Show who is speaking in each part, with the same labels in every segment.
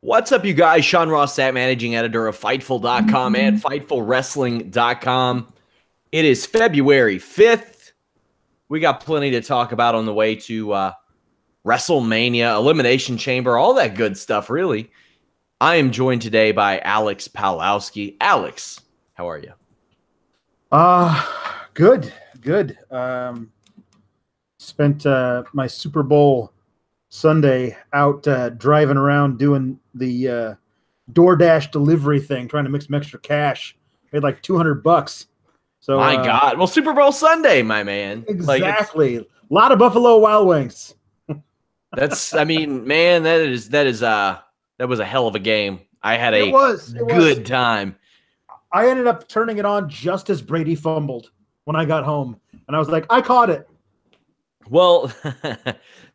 Speaker 1: What's up, you guys? Sean Ross Sapp, managing editor of Fightful.com and FightfulWrestling.com. It is February 5th. We got plenty to talk about on the way to WrestleMania, Elimination Chamber, all that good stuff, really. I am joined today by Alex Pawlowski. Alex, how are you?
Speaker 2: Good. Spent my Super Bowl Sunday out driving around doing the DoorDash delivery thing, trying to make some extra cash. Made like $200. So
Speaker 1: my God. Well, Super Bowl Sunday, my man.
Speaker 2: Exactly. A lot of Buffalo Wild Wings.
Speaker 1: That's, I mean, man, that was a hell of a game. I had a good time.
Speaker 2: I ended up turning it on just as Brady fumbled when I got home, and I was like, I caught it.
Speaker 1: Well,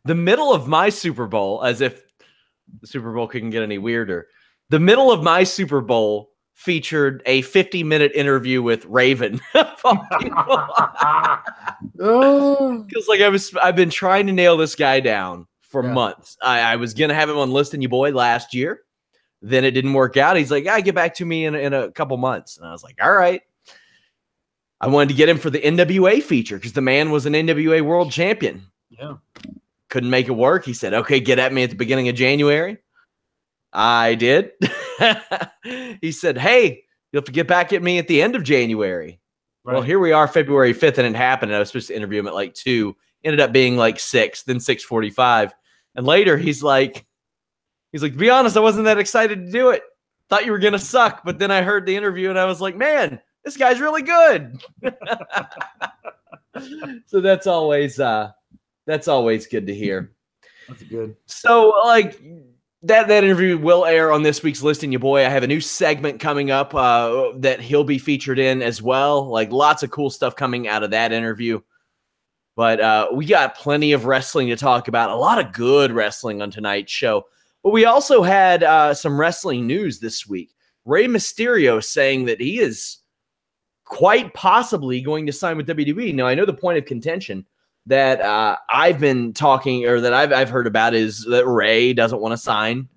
Speaker 1: the middle of my Super Bowl, as if the Super Bowl couldn't get any weirder, the middle of my Super Bowl featured a 50-minute interview with Raven. Because I've been trying to nail this guy down for months. I was going to have him on Listing You Boy last year. Then it didn't work out. He's like, get back to me in a couple months. And I was like, all right. I wanted to get him for the NWA feature because the man was an NWA world champion.
Speaker 2: Yeah.
Speaker 1: Couldn't make it work. He said, okay, get at me at the beginning of January. I did. He said, hey, you'll have to get back at me at the end of January. Right. Well, here we are, February 5th, and it happened. I was supposed to interview him at like 2. Ended up being like 6, then 6:45. And later he's like, to be honest, I wasn't that excited to do it. Thought you were going to suck. But then I heard the interview and I was like, man, this guy's really good. So that's always good to hear.
Speaker 2: That's good.
Speaker 1: So like that interview will air on this week's Listing You Boy. I have a new segment coming up that he'll be featured in as well. Like lots of cool stuff coming out of that interview. But we got plenty of wrestling to talk about. A lot of good wrestling on tonight's show. But we also had some wrestling news this week. Rey Mysterio saying that he is quite possibly going to sign with WWE. Now, I know the point of contention that I've been talking, or that I've heard about, is that Rey doesn't want to sign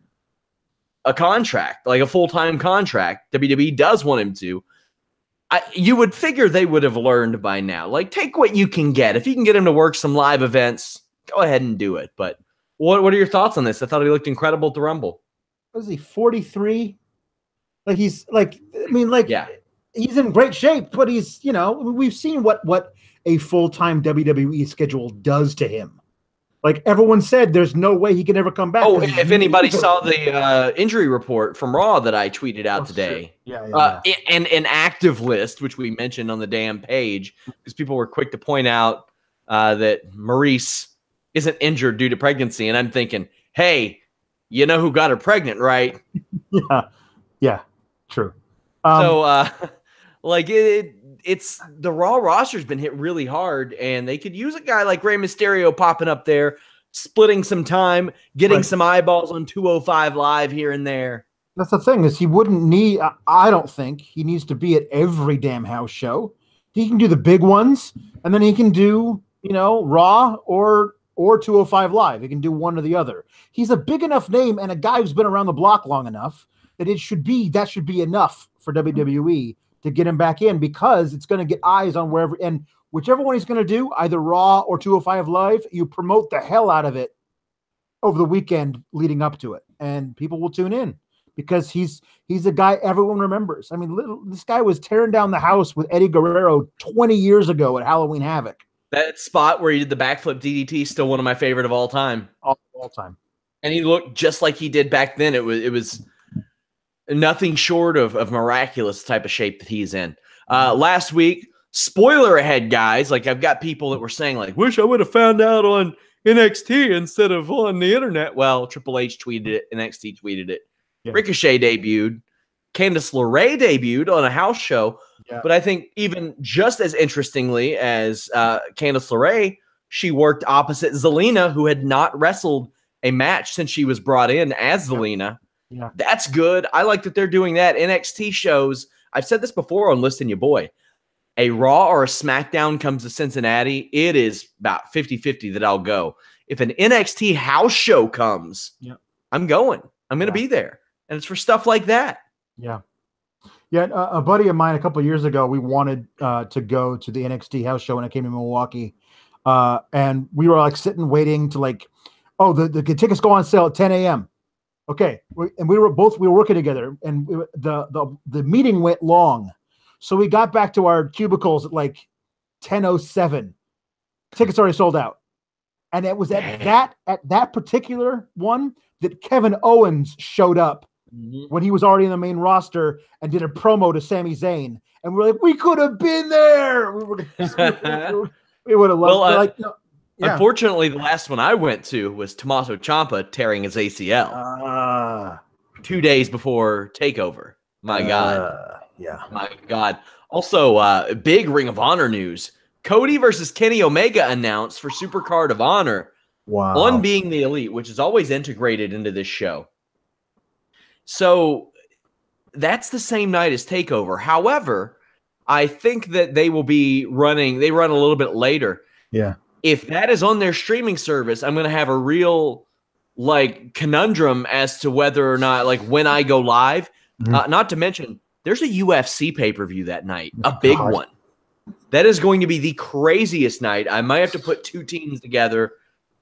Speaker 1: a contract, like a full-time contract. WWE does want him to. You would figure they would have learned by now. Like, take what you can get. If you can get him to work some live events, go ahead and do it. But what are your thoughts on this? I thought he looked incredible at the Rumble.
Speaker 2: Was he 43? He's in great shape, but he's, we've seen what a full-time WWE schedule does to him. Like everyone said, there's no way he can ever come back.
Speaker 1: Oh, if anybody saw the injury report from Raw that I tweeted out today, and an active list, which we mentioned on the damn page, because people were quick to point out that Maurice isn't injured due to pregnancy. And I'm thinking, hey, you know who got her pregnant, right?
Speaker 2: Yeah, true.
Speaker 1: It's the Raw roster's been hit really hard, and they could use a guy like Rey Mysterio popping up there, splitting some time, getting some eyeballs on 205 Live here and there.
Speaker 2: That's the thing, is he wouldn't need, I don't think he needs to be at every damn house show. He can do the big ones, and then he can do, Raw or 205 Live. He can do one or the other. He's a big enough name and a guy who's been around the block long enough that that should be enough for WWE to get him back in, because it's going to get eyes on wherever, and whichever one he's going to do, either Raw or 205 Live, you promote the hell out of it over the weekend leading up to it, and people will tune in because he's a guy everyone remembers. I mean, this guy was tearing down the house with Eddie Guerrero 20 years ago at Halloween Havoc.
Speaker 1: That spot where he did the backflip DDT is still one of my favorite of all time.
Speaker 2: All time.
Speaker 1: And he looked just like he did back then. It was nothing short of miraculous type of shape that he's in. Last week, spoiler ahead, guys. Like, I've got people that were saying, like, wish I would have found out on NXT instead of on the internet. Well, Triple H tweeted it. NXT tweeted it. Yeah. Ricochet debuted. Candice LeRae debuted on a house show. Yeah. But I think even just as interestingly as Candice LeRae, she worked opposite Zelina, who had not wrestled a match since she was brought in as Zelina. Yeah. That's good. I like that they're doing that. NXT shows, I've said this before on Listing You Boy, a Raw or a SmackDown comes to Cincinnati, it is about 50-50 that I'll go. If an NXT house show comes, I'm going. I'm going to be there. and it's for stuff like that.
Speaker 2: Yeah. Yeah, a buddy of mine a couple of years ago, we wanted to go to the NXT house show when I came to Milwaukee. And we were like sitting waiting to like, oh, the tickets go on sale at 10 a.m. Okay. We were working together, and the meeting went long. So we got back to our cubicles at like 10:07. Tickets already sold out. And it was at that particular one that Kevin Owens showed up when he was already in the main roster and did a promo to Sami Zayn. And we're like, we could have been there. We would have loved it.
Speaker 1: Unfortunately, the last one I went to was Tommaso Ciampa tearing his ACL 2 days before TakeOver. My God.
Speaker 2: Yeah.
Speaker 1: My God. Also, big Ring of Honor news. Cody versus Kenny Omega announced for Supercard of Honor.
Speaker 2: Wow.
Speaker 1: On Being the Elite, which is always integrated into this show. So that's the same night as TakeOver. However, I think that they run a little bit later.
Speaker 2: Yeah.
Speaker 1: If that is on their streaming service, I'm going to have a real conundrum as to whether or not when I go live, not to mention there's a UFC pay-per-view that night, a big one. That is going to be the craziest night. I might have to put two teams together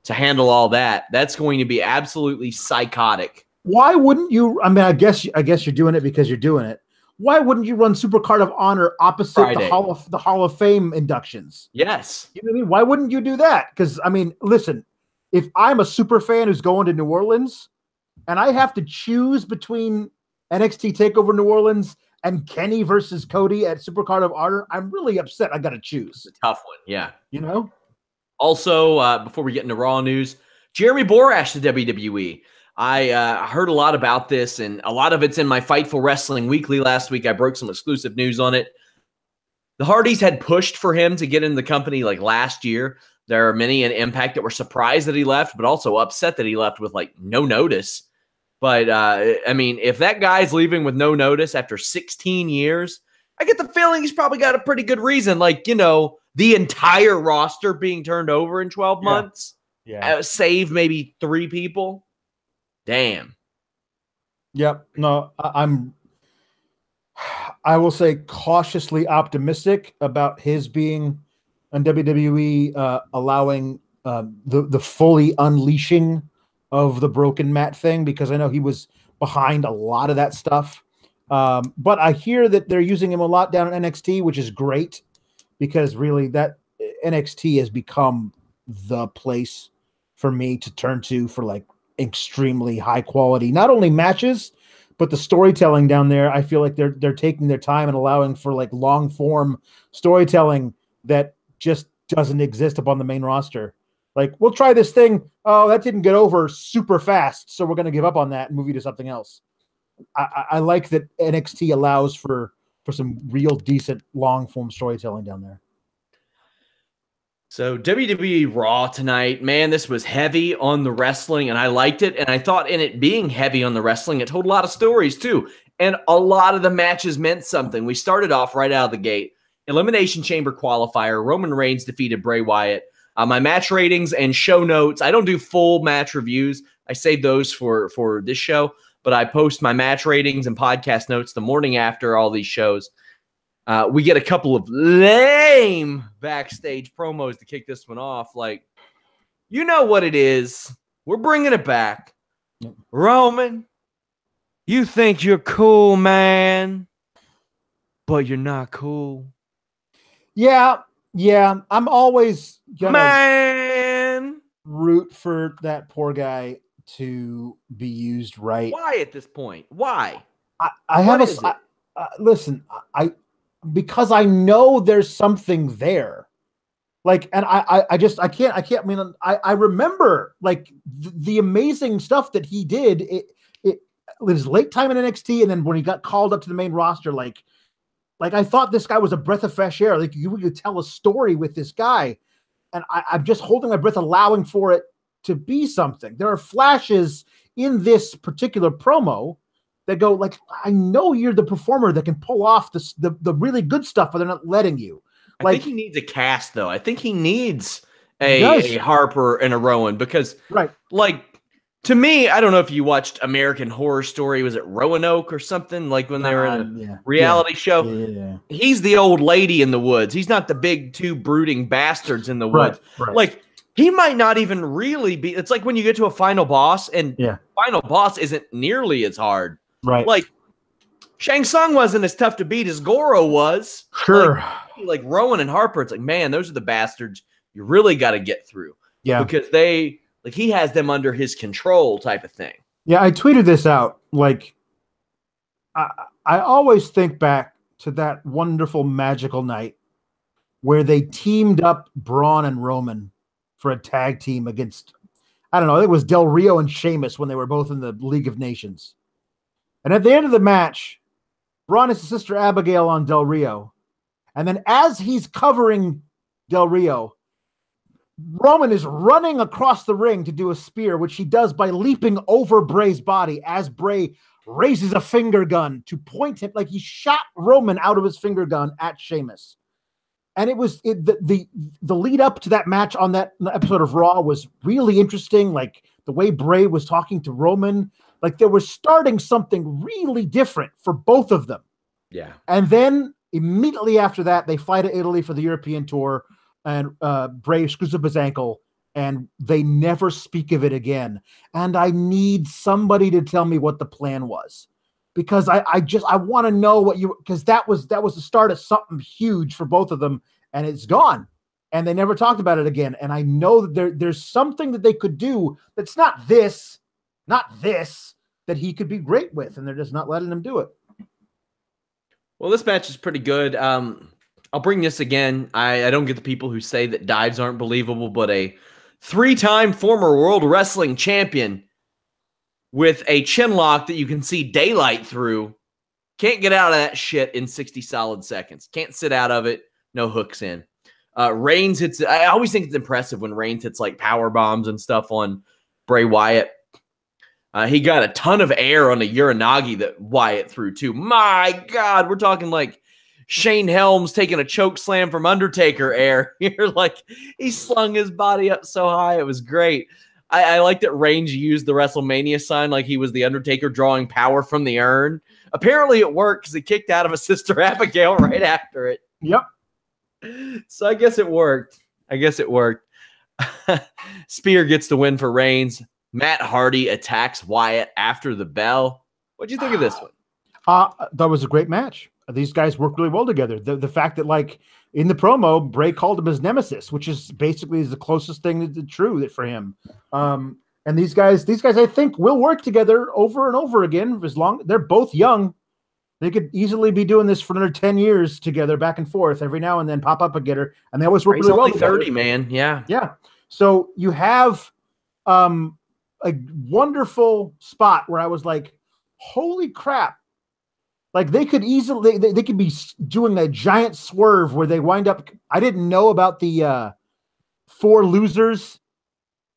Speaker 1: to handle all that. That's going to be absolutely psychotic.
Speaker 2: Why wouldn't you? I mean, I guess you're doing it because you're doing it. Why wouldn't you run Supercard of Honor opposite the Hall of Fame inductions?
Speaker 1: Yes.
Speaker 2: You know what I mean? Why wouldn't you do that? Because, I mean, listen, if I'm a super fan who's going to New Orleans and I have to choose between NXT TakeOver New Orleans and Kenny versus Cody at Supercard of Honor, I'm really upset I got to choose.
Speaker 1: It's a tough one, yeah.
Speaker 2: You know?
Speaker 1: Also, before we get into Raw news, Jeremy Borash to WWE. I heard a lot about this, and a lot of it's in my Fightful Wrestling Weekly last week. I broke some exclusive news on it. The Hardys had pushed for him to get in the company last year. There are many in Impact that were surprised that he left, but also upset that he left with no notice. But, I mean, if that guy's leaving with no notice after 16 years, I get the feeling he's probably got a pretty good reason. The entire roster being turned over in 12 months.
Speaker 2: Yeah.
Speaker 1: Save maybe 3 people. Damn.
Speaker 2: Yep. No, I will say cautiously optimistic about his being on WWE, allowing the fully unleashing of the broken Matt thing, because I know he was behind a lot of that stuff. But I hear that they're using him a lot down in NXT, which is great, because really that NXT has become the place for me to turn to for extremely high quality, not only matches, but the storytelling down there. I feel like they're taking their time and allowing for long form storytelling that just doesn't exist up on the main roster. We'll try this thing. Oh, that didn't get over super fast, so we're going to give up on that and move you to something else. I like that NXT allows for some real decent long form storytelling down there.
Speaker 1: So WWE Raw tonight, man, this was heavy on the wrestling, and I liked it. And I thought in it being heavy on the wrestling, it told a lot of stories too. And a lot of the matches meant something. We started off right out of the gate. Elimination Chamber qualifier, Roman Reigns defeated Bray Wyatt. My match ratings and show notes, I don't do full match reviews. I save those for this show, but I post my match ratings and podcast notes the morning after all these shows. We get a couple of lame backstage promos to kick this one off. You know what it is. We're bringing it back. Roman, you think you're cool, man, but you're not cool.
Speaker 2: Yeah. I'm always gonna root for that poor guy to be used right.
Speaker 1: Why at this point? Why?
Speaker 2: Listen, because I know there's something there. And I can't. I mean, I remember the amazing stuff that he did. It was late time in NXT, and then when he got called up to the main roster, I thought this guy was a breath of fresh air. You could tell a story with this guy, and I'm just holding my breath, allowing for it to be something. There are flashes in this particular promo that go I know you're the performer that can pull off the really good stuff, but they're not letting you.
Speaker 1: I think he needs a cast, though. I think he needs a Harper and a Rowan, because To me, I don't know if you watched American Horror Story. Was it Roanoke or something? Like when they were in a reality show?
Speaker 2: Yeah.
Speaker 1: He's the old lady in the woods. He's not the big two brooding bastards in the woods.
Speaker 2: Right.
Speaker 1: Like, he might not even really be. It's like when you get to a final boss, and final boss isn't nearly as hard.
Speaker 2: Right.
Speaker 1: Like, Shang Tsung wasn't as tough to beat as Goro was.
Speaker 2: Sure.
Speaker 1: Like Rowan and Harper, it's like, man, those are the bastards you really got to get through.
Speaker 2: Yeah.
Speaker 1: Because he has them under his control type of thing.
Speaker 2: Yeah, I tweeted this out. Like, I always think back to that wonderful, magical night where they teamed up Braun and Roman for a tag team against, I don't know, it was Del Rio and Sheamus when they were both in the League of Nations. And at the end of the match, Braun is his sister Abigail on Del Rio. And then as he's covering Del Rio, Roman is running across the ring to do a spear, which he does by leaping over Bray's body as Bray raises a finger gun to point him, like he shot Roman out of his finger gun at Sheamus. And it was the lead up to that match on that episode of Raw was really interesting. Like the way Bray was talking to Roman, like they were starting something really different for both of them.
Speaker 1: Yeah.
Speaker 2: And then immediately after that, they fly to Italy for the European tour, and Bray screws up his ankle, and they never speak of it again. And I need somebody to tell me what the plan was, because I want to know what because that was the start of something huge for both of them, and it's gone, and they never talked about it again. And I know that there's something that they could do that's not this that he could be great with, and they're just not letting him do it.
Speaker 1: Well, this match is pretty good. I'll bring this again. I don't get the people who say that dives aren't believable, but a 3-time former World Wrestling Champion with a chin lock that you can see daylight through can't get out of that shit in 60 solid seconds. Can't sit out of it. No hooks in. Reigns hits. I always think it's impressive when Reigns hits like power bombs and stuff on Bray Wyatt. He got a ton of air on a Uranagi that Wyatt threw too. My God, we're talking like Shane Helms taking a choke slam from Undertaker air. You're like, he slung his body up so high. It was great. I like that Reigns used the WrestleMania sign like he was the Undertaker drawing power from the urn. Apparently it worked because he kicked out of a Sister Abigail right after it.
Speaker 2: Yep.
Speaker 1: So I guess it worked. Spear gets the win for Reigns. Matt Hardy attacks Wyatt after the bell. What'd you think of this one?
Speaker 2: That was a great match. These guys work really well together. The fact that, like, in the promo, Bray called him his nemesis, which is basically the closest thing to true for him. And these guys, I think, will work together over and over again as long. They're both young. They could easily be doing this for another 10 years together, back and forth, every now and then pop up together, and they always work really well together.
Speaker 1: 30, man. Yeah.
Speaker 2: Yeah. So you have a wonderful spot where I was like, holy crap. Like they could easily, they could be doing a giant swerve where they wind up. I didn't know about the 4 losers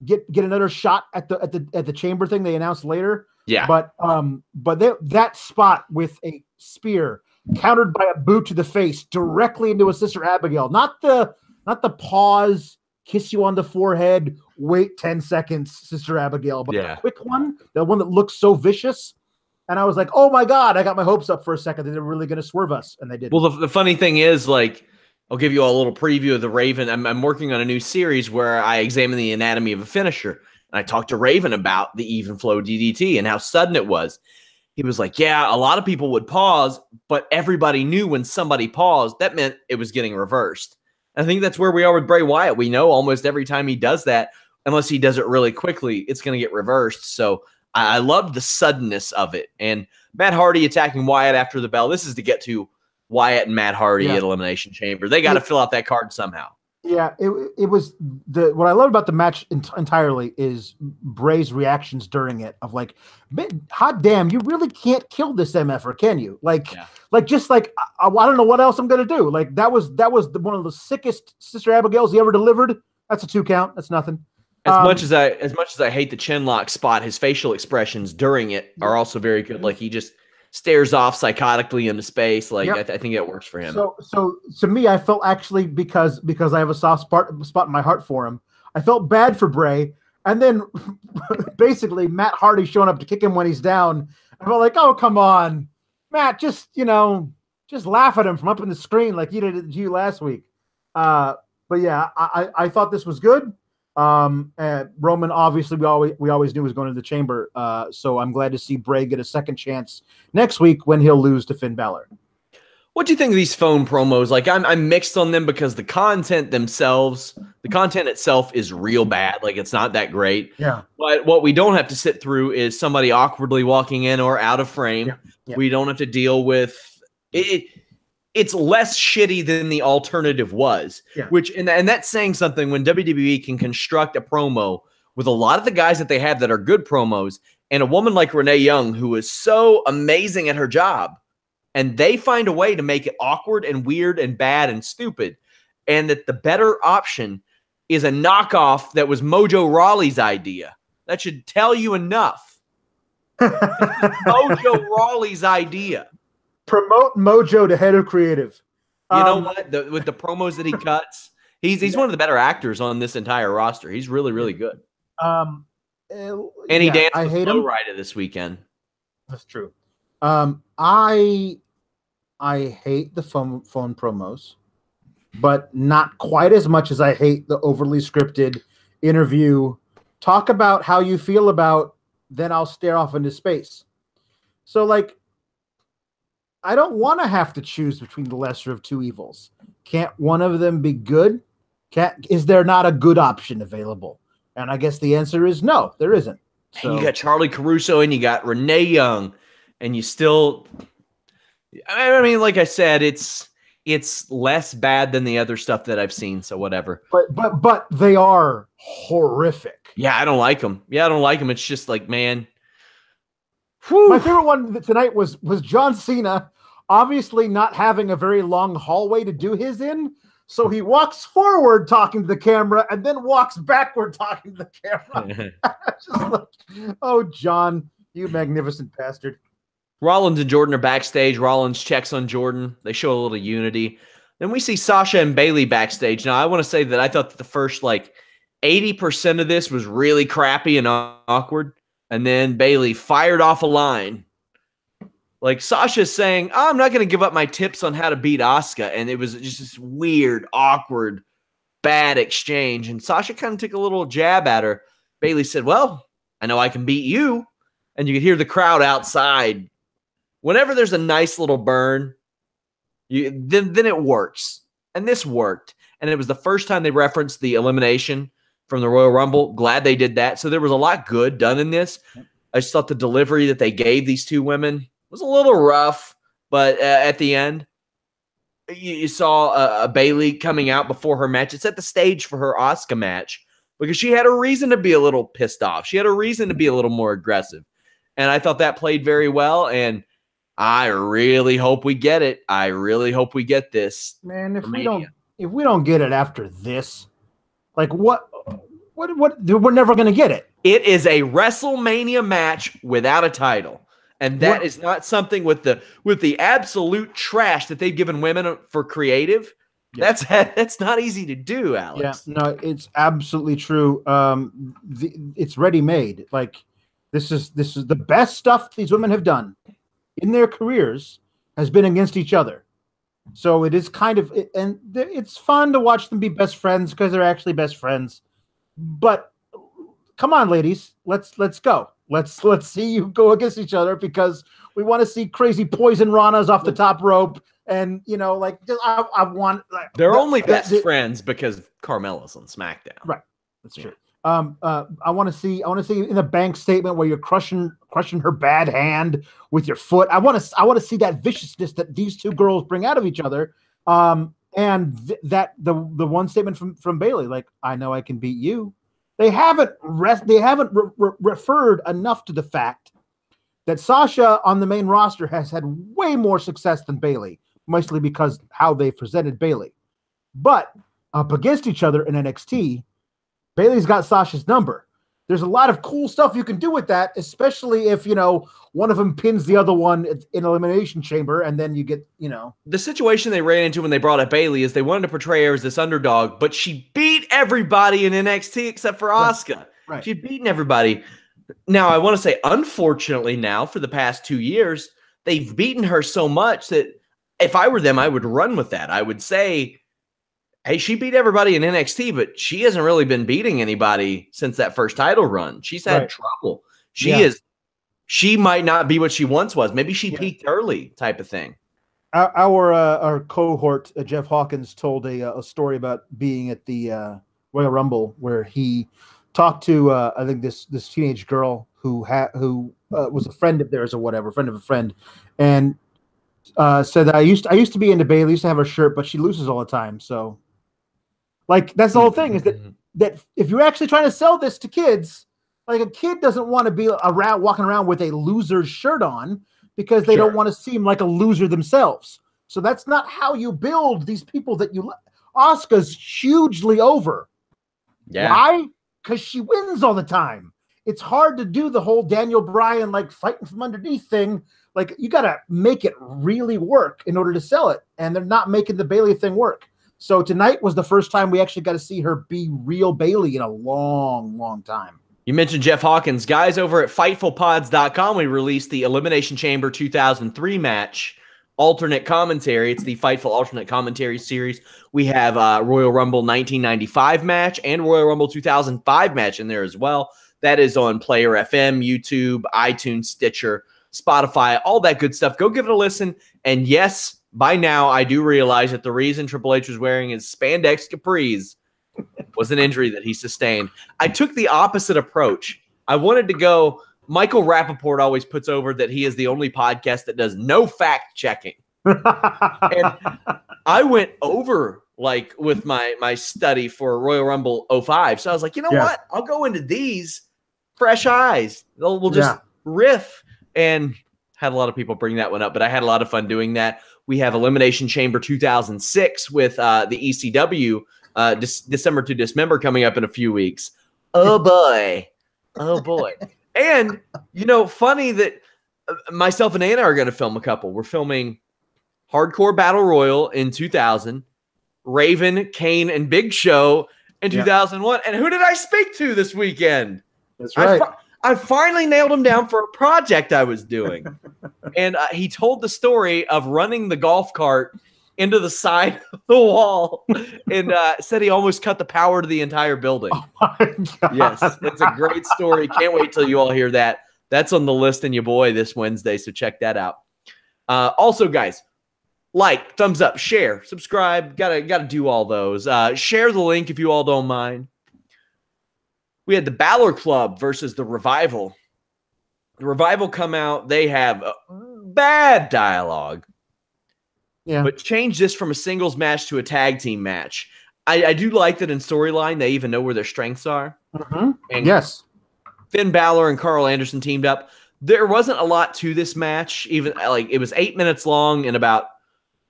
Speaker 2: get another shot at the chamber thing they announced later.
Speaker 1: Yeah.
Speaker 2: But that spot with a spear countered by a boot to the face directly into a Sister Abigail, not the pause, kiss you on the forehead, wait 10 seconds, Sister Abigail, but the quick one, the one that looks so vicious. And I was like, oh my God, I got my hopes up for a second that they're really going to swerve us. And they did.
Speaker 1: Well, the funny thing is, like, I'll give you a little preview of the Raven. I'm working on a new series where I examine the anatomy of a finisher. And I talked to Raven about the even flow DDT and how sudden it was. He was like, yeah, a lot of people would pause, but everybody knew when somebody paused, that meant it was getting reversed. I think that's where we are with Bray Wyatt. We know almost every time he does that, unless he does it really quickly, it's going to get reversed. So I love the suddenness of it. And Matt Hardy attacking Wyatt after the bell. This is to get to Wyatt and Matt Hardy at Elimination Chamber. They got to fill out that card somehow.
Speaker 2: Yeah, it was what I love about the match entirely is Bray's reactions during it of like, hot damn, you really can't kill this MFer, can you? Like just like I don't know what else I'm gonna do. Like that was one of the sickest Sister Abigails he ever delivered. That's a 2 count. That's nothing.
Speaker 1: As much as I hate the chin lock spot, his facial expressions during it are also very good. Like he just stares off psychotically into space. Like I think it works for him.
Speaker 2: So to me, I felt actually because I have a soft spot in my heart for him. I felt bad for Bray And then basically Matt Hardy showing up to kick him when he's down. I felt like, oh, come on, Matt, just laugh at him from up in the screen like you did to you last week. But yeah, I thought this was good. Roman, obviously, we always knew was going to the chamber. So I'm glad to see Bray get a second chance next week when he'll lose to Finn Balor.
Speaker 1: What do you think of these phone promos? Like, I'm mixed on them because the content itself is real bad. Like, it's not that great.
Speaker 2: Yeah.
Speaker 1: But what we don't have to sit through is somebody awkwardly walking in or out of frame.
Speaker 2: Yeah. Yeah.
Speaker 1: We don't have to deal with it. It's less shitty than the alternative was, and that's saying something when WWE can construct a promo with a lot of the guys that they have that are good promos and a woman like Renee Young, who is so amazing at her job, and they find a way to make it awkward and weird and bad and stupid, and that the better option is a knockoff that was Mojo Rawley's idea. That should tell you enough. Mojo Rawley's idea.
Speaker 2: Promote Mojo to head of creative.
Speaker 1: You know what? With the promos that he cuts, he's one of the better actors on this entire roster. He's really, really good. And he danced with Flo Rida this weekend.
Speaker 2: That's true. I hate the phone promos, but not quite as much as I hate the overly scripted interview. Talk about how you feel about, then I'll stare off into space. So, like, I don't want to have to choose between the lesser of two evils. Can't one of them be good? Is there not a good option available? And I guess the answer is no, there isn't. So,
Speaker 1: you got Charlie Caruso and you got Renee Young, and you still, I mean, like I said, it's less bad than the other stuff that I've seen. So whatever.
Speaker 2: But they are horrific.
Speaker 1: Yeah, I don't like them. It's just like, man.
Speaker 2: Whew. My favorite one tonight was John Cena, obviously not having a very long hallway to do his in. So he walks forward talking to the camera and then walks backward talking to the camera. Just like, oh, John, you magnificent bastard.
Speaker 1: Rollins and Jordan are backstage. Rollins checks on Jordan. They show a little unity. Then we see Sasha and Bayley backstage. Now, I want to say that I thought that the first, 80% of this was really crappy and awkward. And then Bayley fired off a line. Like, Sasha's saying, I'm not going to give up my tips on how to beat Asuka. And it was just this weird, awkward, bad exchange. And Sasha kind of took a little jab at her. Bayley said, well, I know I can beat you. And you could hear the crowd outside. Whenever there's a nice little burn, then it works. And this worked. And it was the first time they referenced the elimination from the Royal Rumble. Glad they did that. So there was a lot good done in this. I just thought the delivery that they gave these two women was a little rough. But at the end, you saw a Bayley coming out before her match. It set the stage for her Asuka match because she had a reason to be a little pissed off. She had a reason to be a little more aggressive. And I thought that played very well. And I really hope we get it. I really hope we get this.
Speaker 2: Man, if we don't get it after this, like what we're never going to get it.
Speaker 1: It is a WrestleMania match without a title. And that is not something with the absolute trash that they've given women for creative. Yeah. That's not easy to do, Alex.
Speaker 2: Yeah, no, it's absolutely true. It's ready made. Like this is the best stuff these women have done in their careers has been against each other. So it is kind of, and it's fun to watch them be best friends because they're actually best friends. But come on, ladies, let's go. Let's see you go against each other because we want to see crazy poison ranas off the top rope. And, I want...
Speaker 1: They're only best friends because Carmella's on SmackDown.
Speaker 2: Right. That's true. I want to see in a bank statement where you're crushing her bad hand with your foot. I want to see that viciousness that these two girls bring out of each other. And that the one statement from Bayley, like, I know I can beat you. They haven't referred enough to the fact that Sasha on the main roster has had way more success than Bayley, mostly because how they presented Bayley. But up against each other in NXT, Bayley's got Sasha's number. There's a lot of cool stuff you can do with that, especially if, one of them pins the other one in Elimination Chamber, and then you get,
Speaker 1: The situation they ran into when they brought up Bayley is they wanted to portray her as this underdog, but she beat everybody in NXT except for Asuka.
Speaker 2: Right.
Speaker 1: She'd beaten everybody. Now, I want to say, unfortunately, now for the past 2 years, they've beaten her so much that if I were them, I would run with that. I would say, hey, she beat everybody in NXT, but she hasn't really been beating anybody since that first title run. She's had trouble. She might not be what she once was. Maybe she peaked early, type of thing.
Speaker 2: Our cohort, Jeff Hawkins, told a story about being at the Royal Rumble where he talked to I think this teenage girl who was a friend of theirs or whatever, friend of a friend, and said that I used to be into Bayley, used to have her shirt, but she loses all the time. So, like, that's the whole thing is that if you're actually trying to sell this to kids, like, a kid doesn't want to be walking around with a loser's shirt on because they don't want to seem like a loser themselves. So that's not how you build these people that you. Asuka's hugely over. Yeah. Why? Because she wins all the time. It's hard to do the whole Daniel Bryan, like, fighting from underneath thing. Like, you got to make it really work in order to sell it. And they're not making the Bayley thing work. So tonight was the first time we actually got to see her be real Bayley in a long, long time.
Speaker 1: You mentioned Jeff Hawkins. Guys, over at FightfulPods.com, we released the Elimination Chamber 2003 match alternate commentary. It's the Fightful alternate commentary series. We have Royal Rumble 1995 match and Royal Rumble 2005 match in there as well. That is on Player FM, YouTube, iTunes, Stitcher, Spotify, all that good stuff. Go give it a listen. And yes, by now I do realize that the reason Triple H was wearing his spandex capris was an injury that he sustained. I took the opposite approach. I wanted to go, Michael Rappaport always puts over that he is the only podcast that does no fact checking. And I went over, like, with my study for Royal Rumble 05. So I was like, you know what? I'll go into these fresh eyes. We'll just riff. And had a lot of people bring that one up, but I had a lot of fun doing that. We have Elimination Chamber 2006 with the ECW December to Dismember coming up in a few weeks. Oh boy. Oh boy. And, you know, funny that myself and Anna are going to film a couple. We're filming Hardcore Battle Royal in 2000, Raven, Kane, and Big Show in 2001. And who did I speak to this weekend?
Speaker 2: That's right.
Speaker 1: I finally nailed him down for a project I was doing. And he told the story of running the golf cart into the side of the wall and said he almost cut the power to the entire building.
Speaker 2: Oh my God.
Speaker 1: Yes, it's a great story. Can't wait till you all hear that. That's on the list in your boy this Wednesday, so check that out. Also, guys, like, thumbs up, share, subscribe. Gotta do all those. Share the link if you all don't mind. We had the Balor Club versus the Revival. The Revival come out. They have bad dialogue. Yeah. But change this from a singles match to a tag team match. I do like that in storyline, they even know where their strengths are.
Speaker 2: Mm-hmm.
Speaker 1: And yes. Finn Balor and Carl Anderson teamed up. There wasn't a lot to this match. Even like it was 8 minutes long and about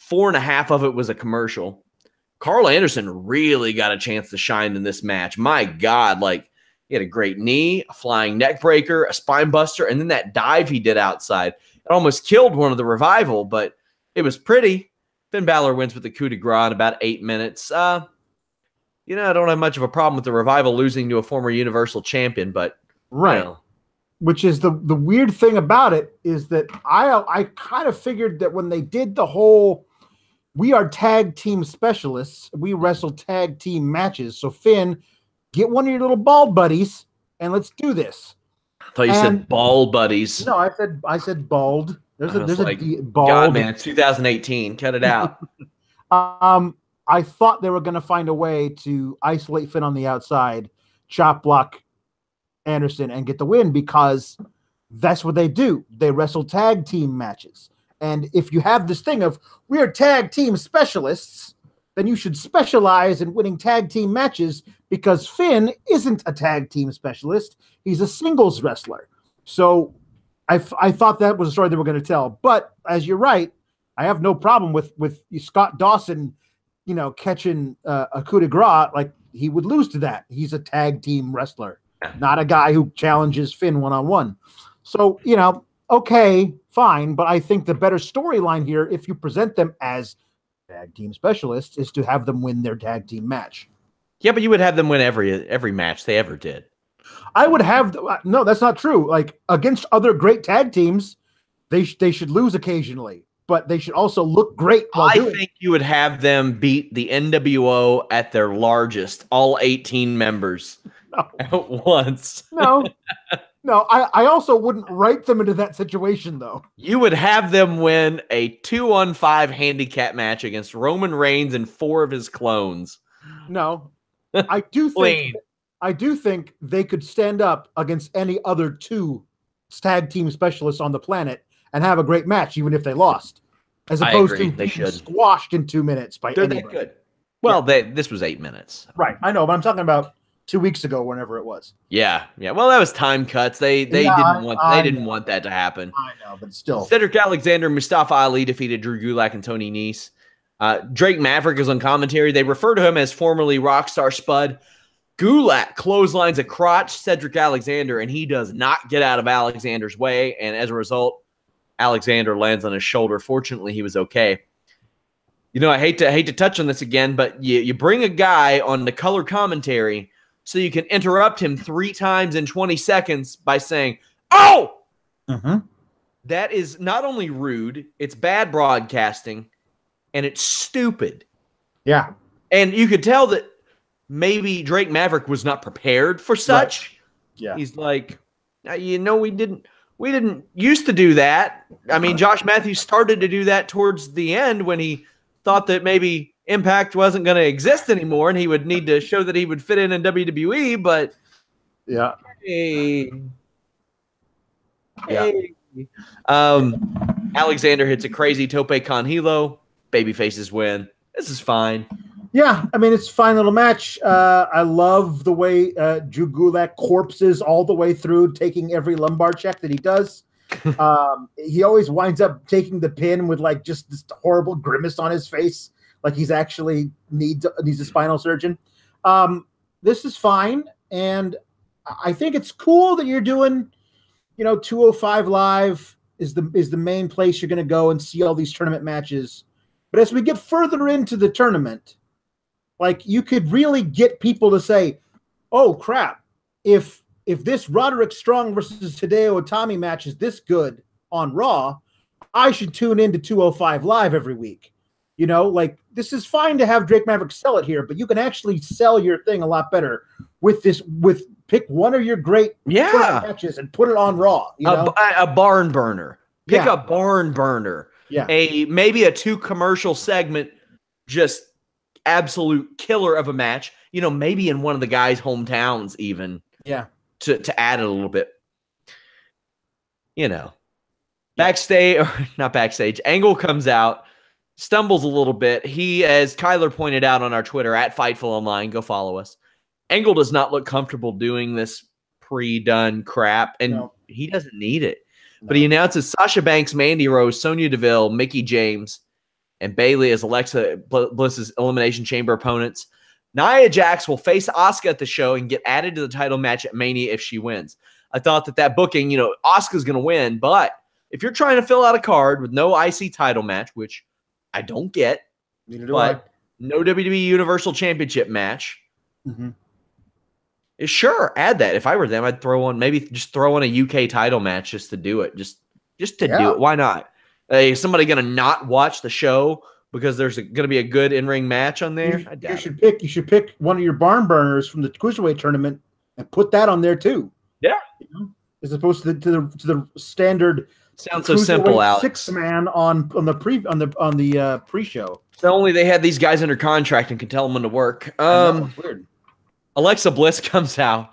Speaker 1: 4.5 of it was a commercial. Carl Anderson really got a chance to shine in this match. My God, like, he had a great knee, a flying neck breaker, a spine buster, and then that dive he did outside. It almost killed one of the Revival, but it was pretty. Finn Balor wins with the coup de grace in about 8 minutes. You know, I don't have much of a problem with the Revival losing to a former Universal Champion, but
Speaker 2: right. You know. Which is the weird thing about it is that I kind of figured that when they did the whole we are tag team specialists, we wrestle tag team matches. So Finn, get one of your little bald buddies and let's do this.
Speaker 1: I thought you said bald buddies.
Speaker 2: No, I said bald. There's
Speaker 1: like,
Speaker 2: a bald.
Speaker 1: God, man, it's 2018. Cut it out.
Speaker 2: I thought they were going to find a way to isolate Finn on the outside, chop block Anderson, and get the win because that's what they do. They wrestle tag team matches. And if you have this thing of we're tag team specialists, then you should specialize in winning tag team matches because Finn isn't a tag team specialist. He's a singles wrestler. So I thought that was the story they were going to tell. But as you're right, I have no problem with Scott Dawson, you know, catching a coup de grace. Like, he would lose to that. He's a tag team wrestler, not a guy who challenges Finn one-on-one. So, you know, okay, fine. But I think the better storyline here, if you present them as tag team specialists, is to have them win their tag team match.
Speaker 1: Yeah, but you would have them win every match they ever did.
Speaker 2: I would have no. That's not true. Like against other great tag teams, they should lose occasionally, but they should also look great while
Speaker 1: I
Speaker 2: doing.
Speaker 1: think you would have them beat the NWO at their largest, all 18 members at once.
Speaker 2: No. I also wouldn't write them into that situation though.
Speaker 1: You would have them win a 2-on-5 handicap match against Roman Reigns and 4 of his clones.
Speaker 2: No, I do think they could stand up against any other 2 tag team specialists on the planet and have a great match, even if they lost, as opposed to being squashed in 2 minutes by anybody.
Speaker 1: That good. Well, this was 8 minutes.
Speaker 2: Right, I know, but I'm talking about 2 weeks ago, whenever it was.
Speaker 1: Yeah. Well, that was time cuts. They didn't want that to happen.
Speaker 2: I know, but still.
Speaker 1: Cedric Alexander and Mustafa Ali defeated Drew Gulak and Tony Nese. Drake Maverick is on commentary. They refer to him as formerly Rockstar Spud. Gulak clotheslines a crotch Cedric Alexander, and he does not get out of Alexander's way. And as a result, Alexander lands on his shoulder. Fortunately, he was okay. I hate to touch on this again, but you bring a guy on the color commentary so you can interrupt him 3 times in 20 seconds by saying, "Oh!"
Speaker 2: Mm-hmm.
Speaker 1: That is not only rude, it's bad broadcasting, and it's stupid.
Speaker 2: Yeah.
Speaker 1: And you could tell that maybe Drake Maverick was not prepared for such.
Speaker 2: Right. Yeah.
Speaker 1: He's like, we didn't used to do that. I mean, Josh Matthews started to do that towards the end when he thought that maybe Impact wasn't going to exist anymore and he would need to show that he would fit in WWE, but
Speaker 2: yeah.
Speaker 1: Hey. Alexander hits a crazy tope con hilo. Babyfaces win. This is fine.
Speaker 2: Yeah, I mean, it's a fine little match. I love the way Drew Gulak corpses all the way through, taking every lumbar check that he does. He always winds up taking the pin with like just this horrible grimace on his face, like he's actually needs a spinal surgeon. This is fine, and I think it's cool that you're doing, 205 Live is the main place you're going to go and see all these tournament matches. But as we get further into the tournament, like you could really get people to say, "Oh crap! If this Roderick Strong versus Hideo Itami match is this good on Raw, I should tune into 205 Live every week." Like this is fine to have Drake Maverick sell it here, but you can actually sell your thing a lot better with this. With pick one of your great matches and put it on Raw.
Speaker 1: A barn burner. Pick a barn burner.
Speaker 2: Yeah.
Speaker 1: Maybe a 2 commercial segment, just absolute killer of a match. Maybe in one of the guys' hometowns even.
Speaker 2: Yeah.
Speaker 1: To add it a little bit. Backstage, or not backstage, Angle comes out, stumbles a little bit. He, as Kyler pointed out on our Twitter, at Fightful Online, go follow us. Angle does not look comfortable doing this pre-done crap, and he doesn't need it. No. But he announces Sasha Banks, Mandy Rose, Sonya Deville, Mickie James, and Bayley as Alexa Bliss's Elimination Chamber opponents. Nia Jax will face Asuka at the show and get added to the title match at Mania if she wins. I thought that booking, Asuka's going to win, but if you're trying to fill out a card with no IC title match, which I don't get,
Speaker 2: neither do I.
Speaker 1: No WWE Universal Championship match, sure, add that. If I were them, I'd throw on a UK title match just to do it, just to do it. Why not? Is somebody going to not watch the show because there's going to be a good in-ring match on there?
Speaker 2: You should pick one of your barn burners from the Cruiserweight tournament and put that on there too.
Speaker 1: Yeah,
Speaker 2: as opposed to the standard.
Speaker 1: Sounds so simple, Alex.
Speaker 2: 6-man on the pre-show.
Speaker 1: So only they had these guys under contract and could tell them when to work.
Speaker 2: Weird.
Speaker 1: Alexa Bliss comes out.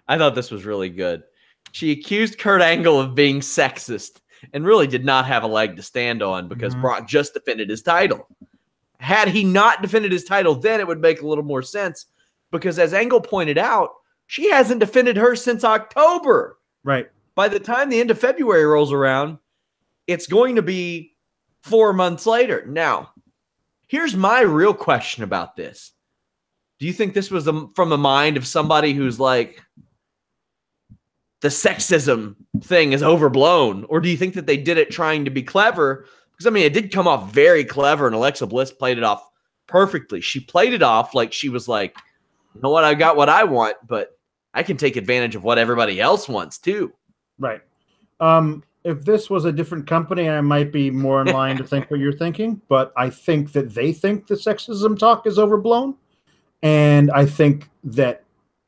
Speaker 1: I thought this was really good. She accused Kurt Angle of being sexist and really did not have a leg to stand on because Brock just defended his title. Had he not defended his title, then it would make a little more sense because, as Angle pointed out, she hasn't defended hers since October.
Speaker 2: Right.
Speaker 1: By the time the end of February rolls around, it's going to be 4 months later. Now, here's my real question about this. Do you think this was from the mind of somebody who's like, the sexism thing is overblown? Or do you think that they did it trying to be clever? Because, I mean, it did come off very clever, and Alexa Bliss played it off perfectly. She played it off like she was like, you know what, I got what I want, but I can take advantage of what everybody else wants too.
Speaker 2: Right. If this was a different company, I might be more in line to think what you're thinking, but I think that they think the sexism talk is overblown. And I think that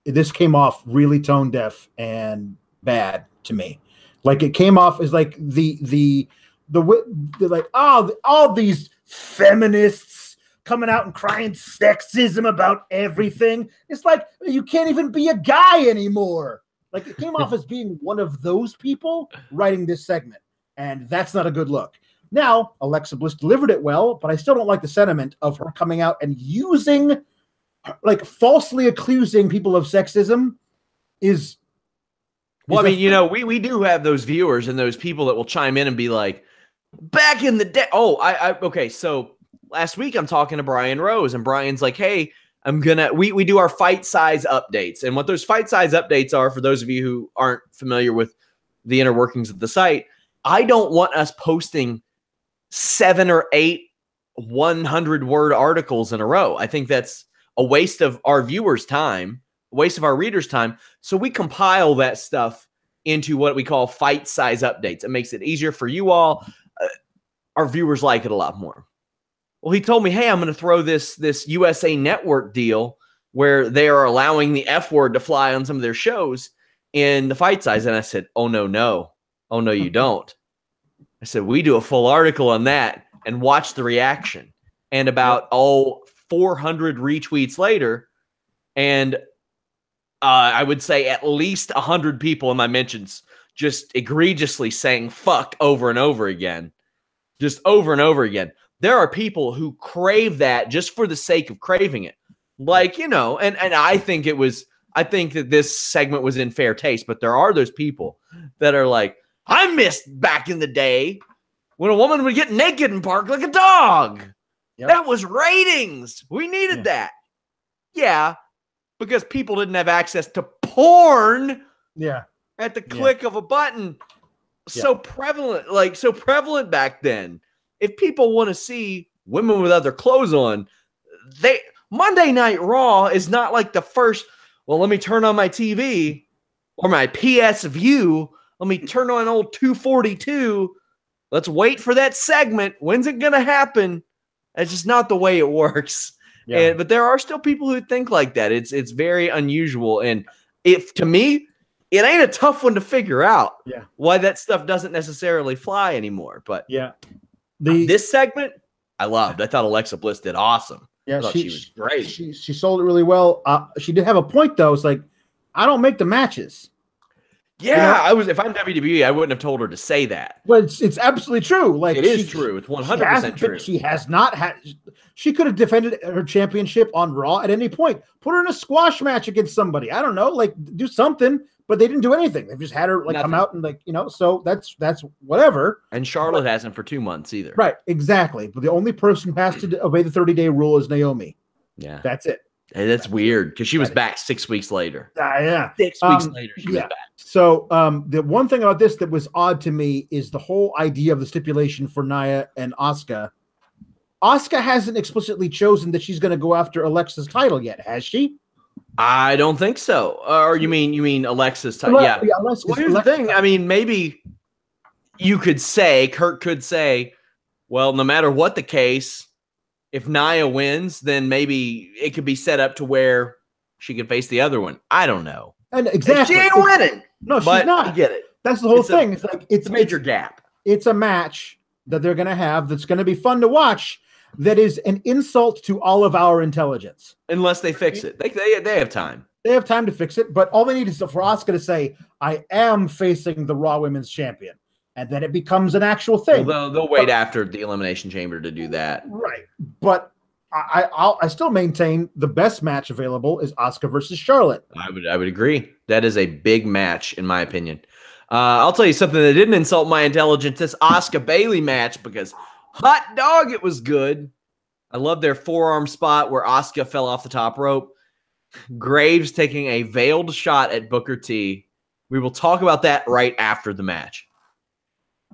Speaker 2: this came off really tone deaf and bad to me. Like it came off as like the like, oh, all these feminists coming out and crying sexism about everything. It's like, you can't even be a guy anymore. Like it came off as being one of those people writing this segment. And that's not a good look. Now, Alexa Bliss delivered it well, but I still don't like the sentiment of her coming out and using, like, falsely accusing people of sexism is.
Speaker 1: Well, I mean, you know, we do have those viewers and those people that will chime in and be like, back in the day. Oh, okay. So last week I'm talking to Brian Rose, and Brian's like, hey, we do our fight size updates. And what those fight size updates are, for those of you who aren't familiar with the inner workings of the site, I don't want us posting 7 or 8 100-word articles in a row. I think that's a waste of our viewers' time, a waste of our readers' time. So we compile that stuff into what we call fight size updates. It makes it easier for you all. Our viewers like it a lot more. Well, he told me, hey, I'm going to throw this USA Network deal where they are allowing the F word to fly on some of their shows in the fight size. And I said, oh, no. Oh, no, you don't. I said, we do a full article on that and watch the reaction. And about, 400 retweets later, and I would say at least 100 people in my mentions just egregiously saying fuck over and over again. Just over and over again. There are people who crave that just for the sake of craving it. Like, you know, and I think that this segment was in fair taste, but there are those people that are like, I missed back in the day when a woman would get naked and bark like a dog. Yep. That was ratings. We needed that. Yeah, because people didn't have access to porn. Yeah. At the click of a button. So prevalent back then. If people want to see women with other clothes on, Monday Night Raw is not like the first, well, let me turn on my TV or my PS View. Let me turn on old 242. Let's wait for that segment. When's it going to happen? That's just not the way it works. Yeah. But there are still people who think like that. It's very unusual. And to me, it ain't a tough one to figure out why that stuff doesn't necessarily fly anymore. But this segment, I loved. I thought Alexa Bliss did awesome. Yeah, she was great.
Speaker 2: She sold it really well. She did have a point, though. It's like, I don't make the matches.
Speaker 1: Yeah, you know? If I'm WWE, I wouldn't have told her to say that.
Speaker 2: But it's absolutely true. Like,
Speaker 1: it is true. It's 100% true.
Speaker 2: She has not had. She could have defended her championship on Raw at any point. Put her in a squash match against somebody. I don't know. Like, do something. But they didn't do anything. They just had her come out and so that's whatever.
Speaker 1: And Charlotte hasn't for 2 months either.
Speaker 2: Right, exactly. But the only person who has to obey the 30-day rule is Naomi.
Speaker 1: Yeah.
Speaker 2: That's it.
Speaker 1: Hey, that's weird because she was back 6 weeks later.
Speaker 2: Yeah.
Speaker 1: 6 weeks later, she was back.
Speaker 2: So the one thing about this that was odd to me is the whole idea of the stipulation for Nia and Asuka. Asuka hasn't explicitly chosen that she's going to go after Alexa's title yet, has she?
Speaker 1: I don't think so. Or you mean Alexa's title? Yeah. Well, here's the thing. I mean, maybe Kurt could say, well, no matter what the case, if Nia wins, then maybe it could be set up to where she could face the other one. I don't know.
Speaker 2: And exactly,
Speaker 1: she ain't winning.
Speaker 2: No, she's not.
Speaker 1: I get it.
Speaker 2: That's the whole thing. It's
Speaker 1: a major gap.
Speaker 2: It's a match that they're going to have that's going to be fun to watch. That is an insult to all of our intelligence.
Speaker 1: Unless they fix it. They have time.
Speaker 2: They have time to fix it, but all they need is for Asuka to say, I am facing the Raw Women's Champion, and then it becomes an actual thing.
Speaker 1: Well, they'll wait after the Elimination Chamber to do that.
Speaker 2: Right. But I still maintain the best match available is Asuka versus Charlotte.
Speaker 1: I would agree. That is a big match, in my opinion. I'll tell you something that didn't insult my intelligence, this Asuka Bayley match, because hot dog, it was good. I love their forearm spot where Asuka fell off the top rope. Graves taking a veiled shot at Booker T. We will talk about that right after the match.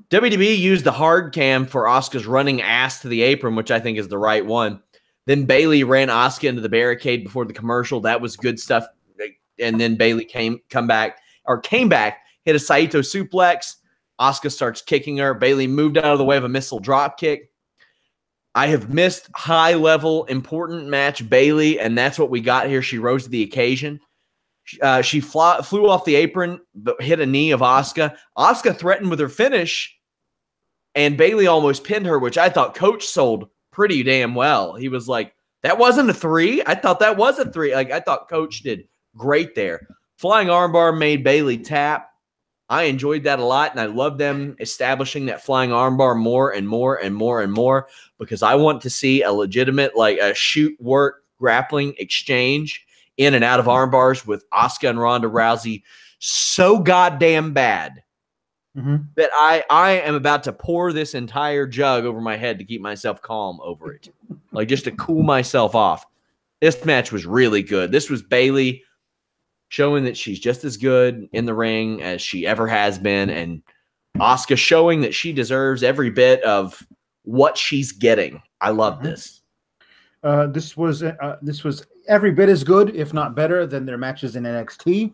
Speaker 1: WWE used the hard cam for Asuka's running ass to the apron, which I think is the right one. Then Bayley ran Asuka into the barricade before the commercial. That was good stuff. and then Bayley came back, hit a Saito suplex. Asuka starts kicking her. Bayley moved out of the way of a missile drop kick. I have missed high-level, important match Bayley, and that's what we got here. She rose to the occasion. She flew off the apron, but hit a knee of Asuka. Asuka threatened with her finish, and Bayley almost pinned her, which I thought Coach sold pretty damn well. He was like, that wasn't a 3. I thought that was a 3. Like, I thought Coach did great there. Flying armbar made Bayley tap. I enjoyed that a lot, and I love them establishing that flying armbar more and more and more and more, because I want to see a legitimate, like a shoot work grappling exchange in and out of armbars with Asuka and Ronda Rousey so goddamn bad that I am about to pour this entire jug over my head to keep myself calm over it, like just to cool myself off. This match was really good. This was Bayley showing that she's just as good in the ring as she ever has been, and Asuka showing that she deserves every bit of what she's getting. I love this.
Speaker 2: This was every bit as good, if not better, than their matches in NXT.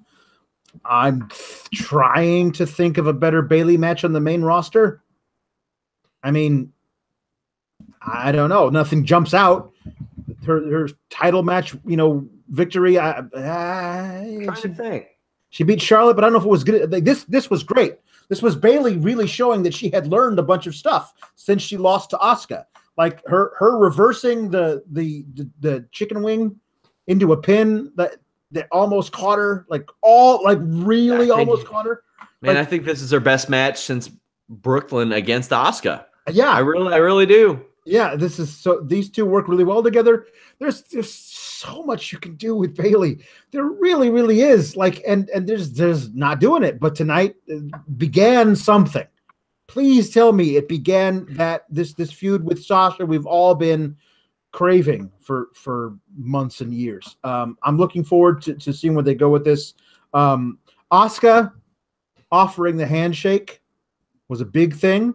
Speaker 2: I'm trying to think of a better Bayley match on the main roster. I mean, I don't know. Nothing jumps out. Her title match, victory. I'm
Speaker 1: trying to think.
Speaker 2: She beat Charlotte, but I don't know if it was good. Like, this was great. This was Bayley really showing that she had learned a bunch of stuff since she lost to Asuka. Like her reversing the chicken wing into a pin that almost caught her. Almost caught her.
Speaker 1: Man, I think this is her best match since Brooklyn against Asuka.
Speaker 2: Yeah,
Speaker 1: I really do.
Speaker 2: Yeah, this is so. These two work really well together. There's so much you can do with Bayley. There really, really is. Like, and there's not doing it. But tonight began something. Please tell me it began that this feud with Sasha we've all been craving for months and years. I'm looking forward to seeing where they go with this. Asuka offering the handshake was a big thing.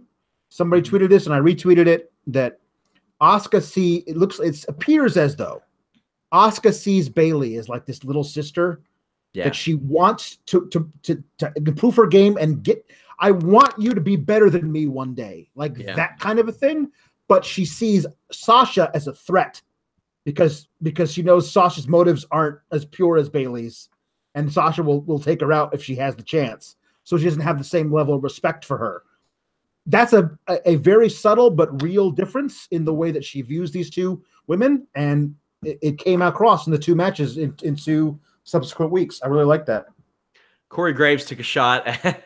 Speaker 2: Somebody tweeted this, and I retweeted it. That Asuka it appears as though Asuka sees Bayley as like this little sister that she wants to improve her game and I want you to be better than me one day, like that kind of a thing. But she sees Sasha as a threat because she knows Sasha's motives aren't as pure as Bayley's, and Sasha will take her out if she has the chance. So she doesn't have the same level of respect for her. That's a very subtle but real difference in the way that she views these two women, and it came across in the two matches into subsequent weeks. I really like that.
Speaker 1: Corey Graves took a shot at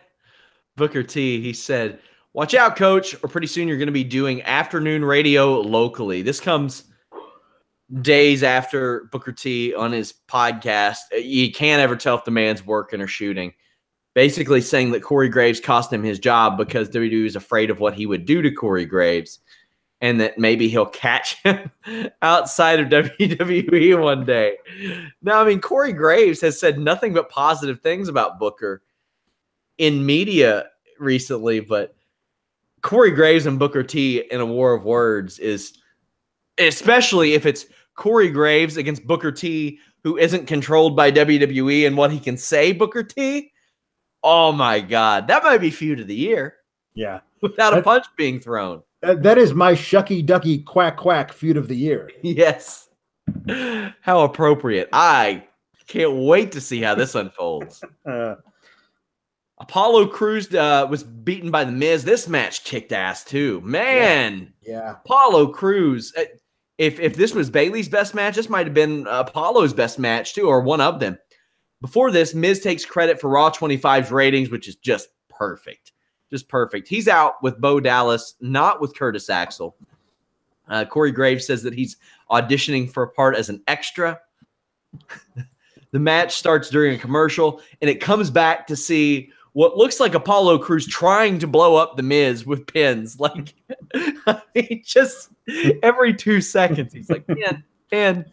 Speaker 1: Booker T. He said, "Watch out, Coach, or pretty soon you're going to be doing afternoon radio locally." This comes days after Booker T on his podcast. You can't ever tell if the man's working or shooting. Basically saying that Corey Graves cost him his job because WWE is afraid of what he would do to Corey Graves, and that maybe he'll catch him outside of WWE one day. Now, I mean, Corey Graves has said nothing but positive things about Booker in media recently, but Corey Graves and Booker T in a war of words is, especially if it's Corey Graves against Booker T, who isn't controlled by WWE and what he can say, Booker T. Oh my God, that might be feud of the year.
Speaker 2: Yeah,
Speaker 1: without a punch being thrown.
Speaker 2: That is my shucky ducky quack quack feud of the year.
Speaker 1: Yes, how appropriate! I can't wait to see how this unfolds. Apollo Crews was beaten by The Miz. This match kicked ass too, man.
Speaker 2: Yeah. Apollo
Speaker 1: Crews. If this was Bayley's best match, this might have been Apollo's best match too, or one of them. Before this, Miz takes credit for Raw 25's ratings, which is just perfect. Just perfect. He's out with Bo Dallas, not with Curtis Axel. Corey Graves says that he's auditioning for a part as an extra. The match starts during a commercial, and it comes back to see what looks like Apollo Crews trying to blow up The Miz with pins. Like, I mean, just every 2 seconds, he's like, pin.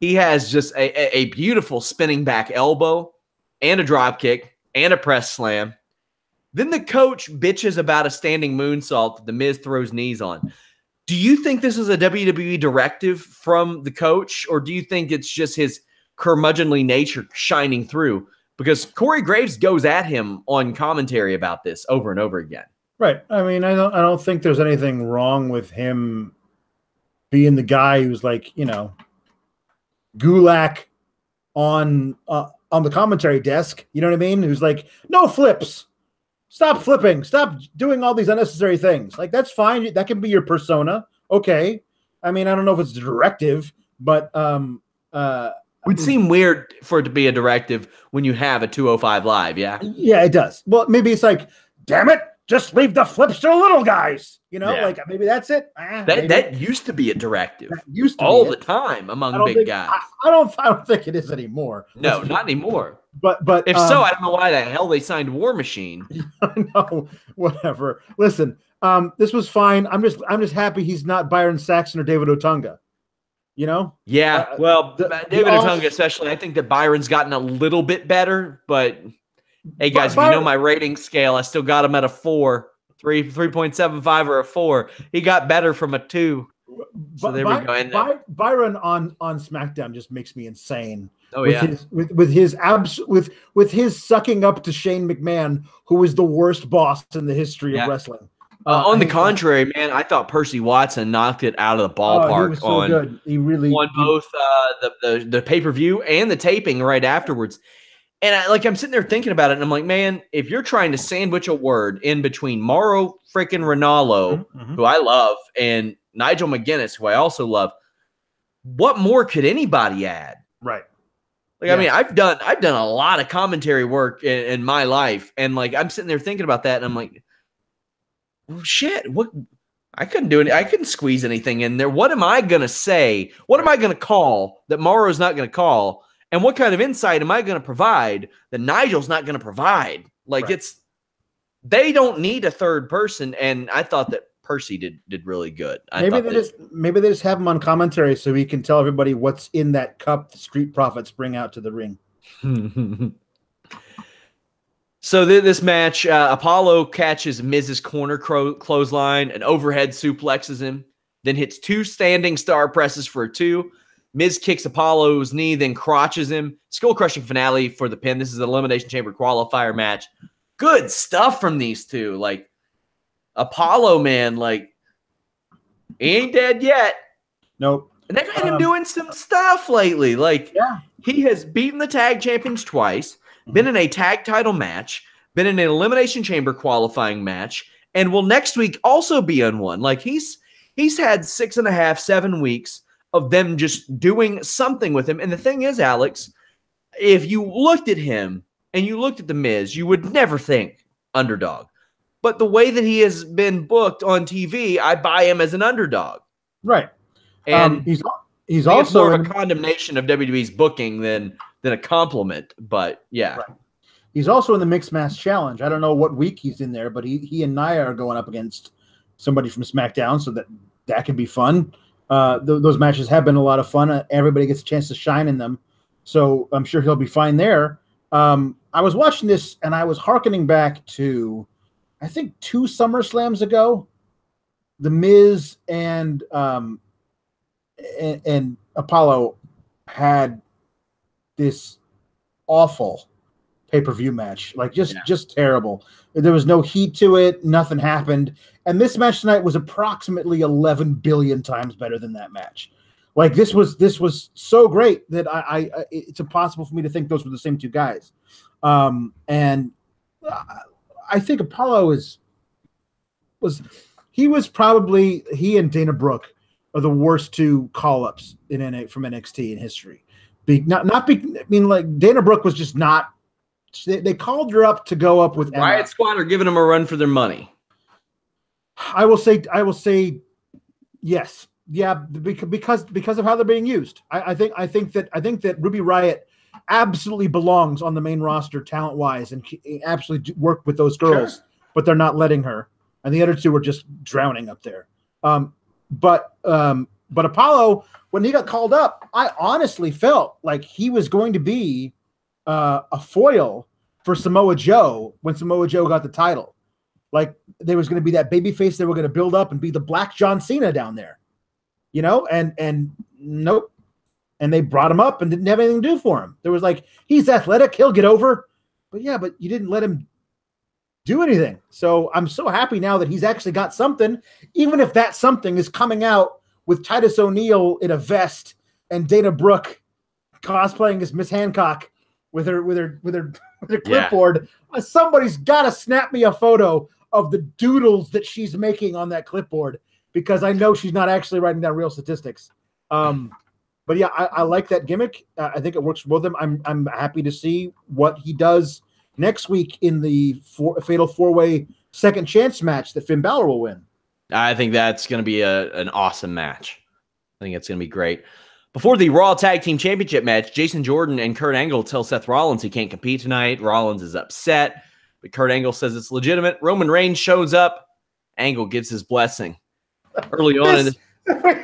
Speaker 1: He has just a beautiful spinning back elbow and a drop kick and a press slam. Then the coach bitches about a standing moonsault that The Miz throws knees on. Do you think this is a WWE directive from the coach, or do you think it's just his curmudgeonly nature shining through, because Corey Graves goes at him on commentary about this over and over again.
Speaker 2: Right. I mean, I don't think there's anything wrong with him being the guy who's like, you know, Gulak on the commentary desk. You know what I mean? Who's like, no flips. Stop flipping. Stop doing all these unnecessary things. Like, that's fine. That can be your persona. Okay. I mean, I don't know if it's a directive, but
Speaker 1: it would seem weird for it to be a directive when you have a 205 live. Yeah.
Speaker 2: Yeah, it does. Well, maybe it's like, damn it, just leave the flips to the little guys. You know, like maybe that's it.
Speaker 1: That used to be a directive.
Speaker 2: That used to
Speaker 1: all
Speaker 2: be
Speaker 1: the time among big guys.
Speaker 2: I don't think it is anymore.
Speaker 1: No, not anymore.
Speaker 2: But
Speaker 1: if so, I don't know why the hell they signed War Machine.
Speaker 2: No, whatever. Listen, this was fine. I'm just happy he's not Byron Saxton or David Otunga. You know?
Speaker 1: Yeah. Well, David Otunga especially. I think that Byron's gotten a little bit better, but hey guys, if you know my rating scale, I still got him at a 4. 3.75 or a 4. He got better from a 2. So there we go. And,
Speaker 2: Byron on SmackDown just makes me insane.
Speaker 1: Oh
Speaker 2: with his sucking up to Shane McMahon, who is the worst boss in the history of wrestling.
Speaker 1: On the contrary, man, I thought Percy Watson knocked it out of the ballpark.
Speaker 2: He was so good. He really
Speaker 1: on both the pay-per-view and the taping right afterwards. And I'm sitting there thinking about it, and I'm like, man, if you're trying to sandwich a word in between Mauro freaking Ranallo, who I love, and Nigel McGuinness, who I also love, what more could anybody add?
Speaker 2: Right.
Speaker 1: I mean, I've done a lot of commentary work in my life, and I'm sitting there thinking about that, and I'm like, oh, shit, what? I couldn't do it. I couldn't squeeze anything in there. What am I gonna say? What am I gonna call that Mauro's not gonna call? And what kind of insight am I going to provide that Nigel's not going to provide? They don't need a third person, and I thought that Percy did really good.
Speaker 2: Maybe they just have him on commentary so he can tell everybody what's in that cup the Street Profits bring out to the ring.
Speaker 1: So this match, Apollo catches Miz's corner clothesline and overhead suplexes him, then hits 2 standing star presses for a 2. Miz kicks Apollo's knee, then crotches him. Skull-crushing finale for the pin. This is an Elimination Chamber qualifier match. Good stuff from these two. Apollo, man, he ain't dead yet.
Speaker 2: Nope.
Speaker 1: And they've had him doing some stuff lately. He has beaten the tag champions twice, been in a tag title match, been in an Elimination Chamber qualifying match, and will next week also be on one. He's had 6.5, 7 weeks of them just doing something with him. And the thing is, Alex, if you looked at him and you looked at The Miz, you would never think underdog. But the way that he has been booked on TV, I buy him as an underdog.
Speaker 2: Right.
Speaker 1: And
Speaker 2: he's also
Speaker 1: more of a condemnation of WWE's booking than a compliment. But yeah.
Speaker 2: Right. He's also in the Mixed Match Challenge. I don't know what week he's in there, but he and Nia are going up against somebody from SmackDown, so that could be fun. Those matches have been a lot of fun. Everybody gets a chance to shine in them. So I'm sure he'll be fine there. I was watching this and I was hearkening back to, I think 2 SummerSlams ago, The Miz and Apollo had this awful pay-per-view match. Just terrible. There was no heat to it. Nothing happened. And this match tonight was approximately 11 billion times better than that match. This was so great that it's impossible for me to think those were the same 2 guys. And I think Apollo he and Dana Brooke are the worst 2 call-ups from NXT in history. Dana Brooke was just not. They called her up to go up with
Speaker 1: Riot Squad are giving them a run for their money.
Speaker 2: I will say yes. Yeah, because of how they're being used. I think that Ruby Riott absolutely belongs on the main roster talent-wise and absolutely work with those girls, sure. But they're not letting her. And the other 2 are just drowning up there. But Apollo, when he got called up, I honestly felt like he was going to be a foil for Samoa Joe when Samoa Joe got the title. There was going to be that baby face they were going to build up and be the Black John Cena down there, and nope. and they brought him up and didn't have anything to do for him. There was like, he's athletic, he'll get over. But yeah, but you didn't let him do anything. So I'm so happy now that he's actually got something, even if that something is coming out with Titus O'Neil in a vest and Dana Brooke cosplaying as Miss Hancock with her clipboard. Somebody's got to snap me a photo of the doodles that she's making on that clipboard, because I know she's not actually writing down real statistics. But yeah, I like that gimmick. I think it works for both of them. I'm happy to see what he does next week in the Fatal 4-Way second chance match that Finn Balor will win.
Speaker 1: I think that's going to be an awesome match. I think it's going to be great. Before the Raw Tag Team Championship match, Jason Jordan and Kurt Angle tell Seth Rollins he can't compete tonight. Rollins is upset, but Kurt Angle says it's legitimate. Roman Reigns shows up. Angle gives his blessing. Early on